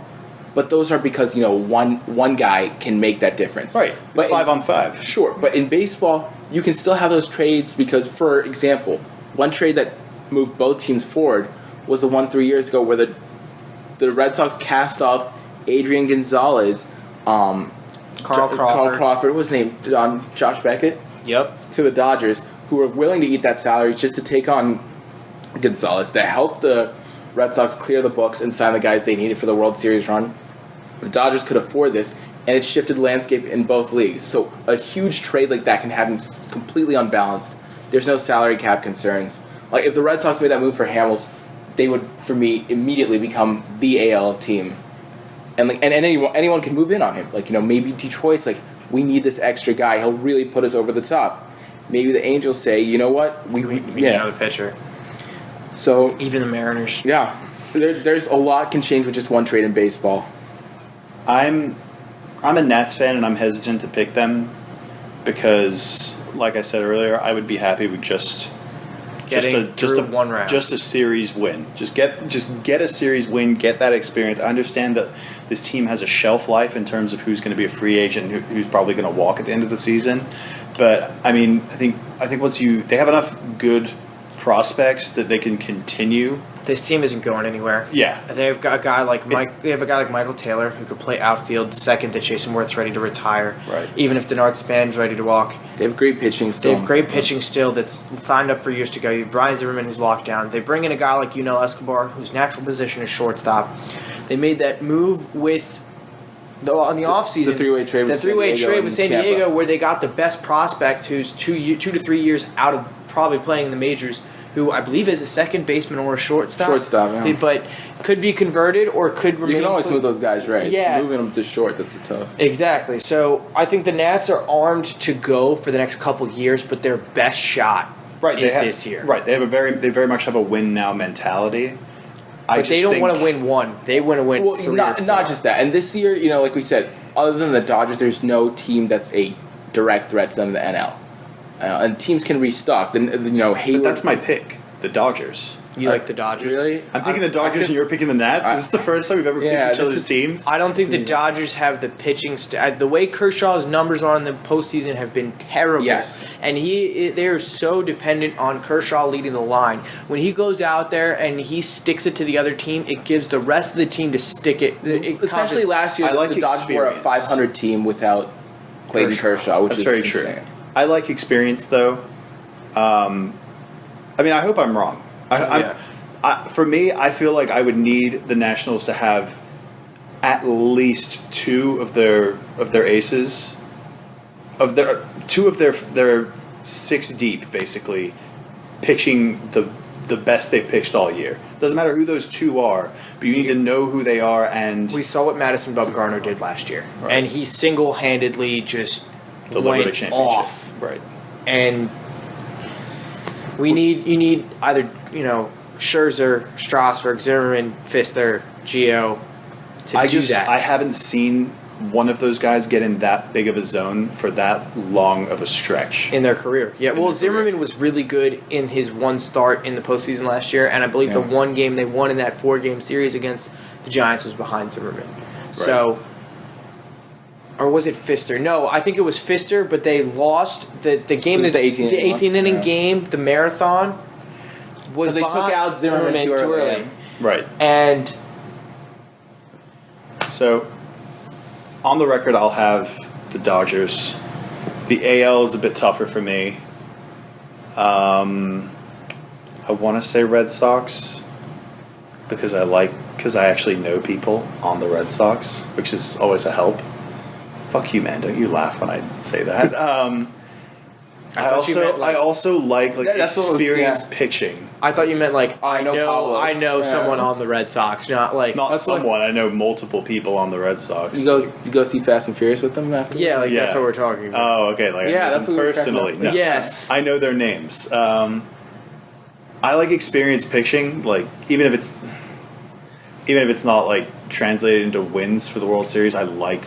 Speaker 3: but those are because one guy can make that difference.
Speaker 1: Right.
Speaker 3: But
Speaker 1: it's 5-on-5.
Speaker 3: Sure, but in baseball, you can still have those trades because, for example, one trade that moved both teams forward was the one 3 years ago where the Red Sox cast off Adrian Gonzalez,
Speaker 2: Carl Crawford,
Speaker 3: what was his name? Josh Beckett?
Speaker 2: Yep.
Speaker 3: To the Dodgers, who were willing to eat that salary just to take on Gonzalez. That helped the Red Sox clear the books and sign the guys they needed for the World Series run. The Dodgers could afford this, and it shifted the landscape in both leagues. So a huge trade like that can happen completely unbalanced. There's no salary cap concerns. Like if the Red Sox made that move for Hamels, they would, for me, immediately become the AL team. And anyone can move in on him. Maybe Detroit's we need this extra guy. He'll really put us over the top. Maybe the Angels say, you know what,
Speaker 2: we need another pitcher.
Speaker 3: So
Speaker 2: even the Mariners.
Speaker 3: Yeah, there's a lot can change with just one trade in baseball.
Speaker 1: I'm a Nats fan and I'm hesitant to pick them because, like I said earlier, I would be happy with just
Speaker 2: one round,
Speaker 1: just a series win. Just get a series win, get that experience. I understand that this team has a shelf life in terms of who's going to be a free agent, who's probably going to walk at the end of the season. But I mean, I think once they have enough good prospects that they can continue.
Speaker 2: This team isn't going anywhere.
Speaker 1: Yeah,
Speaker 2: they've got a guy like They have a guy like Michael Taylor who could play outfield. The second that Jason Worth's ready to retire,
Speaker 1: right?
Speaker 2: Even if Denard Span's ready to walk,
Speaker 3: they have great pitching still.
Speaker 2: They have great pitching still that's signed up for years to go. You have Ryan Zimmerman who's locked down. They bring in a guy like Escobar whose natural position is shortstop. They made that move with on the offseason.
Speaker 3: The three-way trade.
Speaker 2: With San Diego, where they got the best prospect who's 2 to 3 years out of probably playing in the majors, who I believe is a second baseman or a shortstop.
Speaker 3: Yeah.
Speaker 2: But could be converted or could remain.
Speaker 3: You can always move those guys, right?
Speaker 2: Yeah.
Speaker 3: Moving them to short, that's tough.
Speaker 2: Exactly. So I think the Nats are armed to go for the next couple years, but their best shot is this year.
Speaker 1: Right. They very much have a win now mentality.
Speaker 2: But they don't want to win one. They want to win three or four.
Speaker 3: Not just that. And this year, like we said, other than the Dodgers, there's no team that's a direct threat to them in the NL. And teams can restock. Hayward.
Speaker 1: But that's my pick, the Dodgers.
Speaker 2: You like the Dodgers?
Speaker 3: Really?
Speaker 1: I'm picking the Dodgers and you're picking the Nats? Is this the first time we've ever picked each other's teams?
Speaker 2: I don't think the Dodgers have the pitching. The way Kershaw's numbers are in the postseason have been terrible.
Speaker 3: Yes.
Speaker 2: And they're so dependent on Kershaw leading the line. When he goes out there and he sticks it to the other team, it gives the rest of the team to stick it.
Speaker 3: Essentially, last year, the Dodgers were a 500 team without Clayton Kershaw, which is
Speaker 1: very
Speaker 3: insane.
Speaker 1: True. I like experience, though. I hope I'm wrong. For me, I feel like I would need the Nationals to have at least two of their aces, two of their six deep, basically, pitching the best they've pitched all year. Doesn't matter who those two are, but you need to know who they are. And
Speaker 2: we saw what Madison Bumgarner did last year, right. And he single-handedly just
Speaker 1: delivered a
Speaker 2: went
Speaker 1: championship.
Speaker 2: Off,
Speaker 1: right?
Speaker 2: And you need either Scherzer, Strasburg, Zimmerman, Fister, Gio to do that.
Speaker 1: I haven't seen one of those guys get in that big of a zone for that long of a stretch
Speaker 2: in their career. Yeah, well, Zimmerman was really good in his one start in the postseason last year, and I believe the one game they won in that 4-game series against the Giants was behind Zimmerman. Right. So, or was it Fister? No, I think it was Fister, but they lost the game. The 18-inning game, the marathon. Was
Speaker 3: they took out Zimmerman too early.
Speaker 1: Right.
Speaker 2: And
Speaker 1: so, on the record, I'll have the Dodgers. The AL is a bit tougher for me. I want to say Red Sox because I actually know people on the Red Sox, which is always a help. Fuck you, man! Don't you laugh when I say that. I
Speaker 2: thought you meant, like-
Speaker 1: also like
Speaker 3: That's what was-
Speaker 1: experienced
Speaker 3: yeah.
Speaker 1: pitching.
Speaker 2: I thought you meant like
Speaker 3: I know Pablo.
Speaker 2: I know
Speaker 3: Yeah.
Speaker 2: someone on the Red Sox, not like
Speaker 1: Not
Speaker 3: That's like-
Speaker 1: someone. I know multiple people on the Red Sox.
Speaker 3: You go see Fast and Furious with them after?
Speaker 2: yeah, like that's
Speaker 1: Yeah.
Speaker 2: what we're talking about.
Speaker 1: Oh, okay. Like
Speaker 3: Yeah,
Speaker 1: I know
Speaker 3: that's
Speaker 1: them
Speaker 3: what we were cracking
Speaker 1: personally.
Speaker 3: up.
Speaker 1: No.
Speaker 2: Yes.
Speaker 1: I know their names. I like experienced pitching. Like even if it's not like translated into wins for the World Series, I like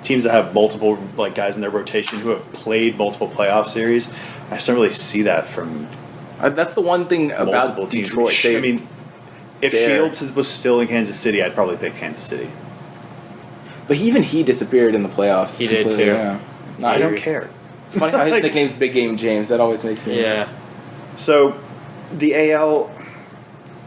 Speaker 1: teams that have multiple like guys in their rotation who have played multiple playoff series. I just don't really see that from
Speaker 3: That's the one thing about
Speaker 1: multiple teams.
Speaker 3: Detroit.
Speaker 1: I mean, if
Speaker 3: they're-
Speaker 1: Shields was still in Kansas City, I'd probably pick Kansas City.
Speaker 3: But even he disappeared in the playoffs.
Speaker 2: He did,
Speaker 3: completely,
Speaker 2: too.
Speaker 3: Yeah. Not
Speaker 1: I don't
Speaker 3: here.
Speaker 1: care.
Speaker 3: It's funny how his
Speaker 1: Like-
Speaker 3: nickname's Big Game James. That always makes me.
Speaker 2: Yeah.
Speaker 1: So, the AL.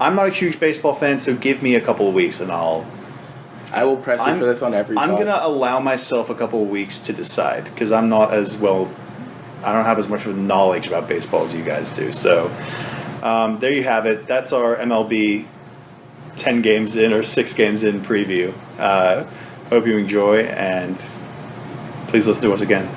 Speaker 1: I'm not a huge baseball fan, so give me a couple of weeks and
Speaker 3: I will press you for this on every.
Speaker 1: I'm
Speaker 3: pod.
Speaker 1: gonna allow myself a couple of weeks to decide because I'm not as well. I don't have as much of knowledge about baseball as you guys do. So there you have it. That's our MLB 10 games in or 6 games in preview. Hope you enjoy and please listen to us again.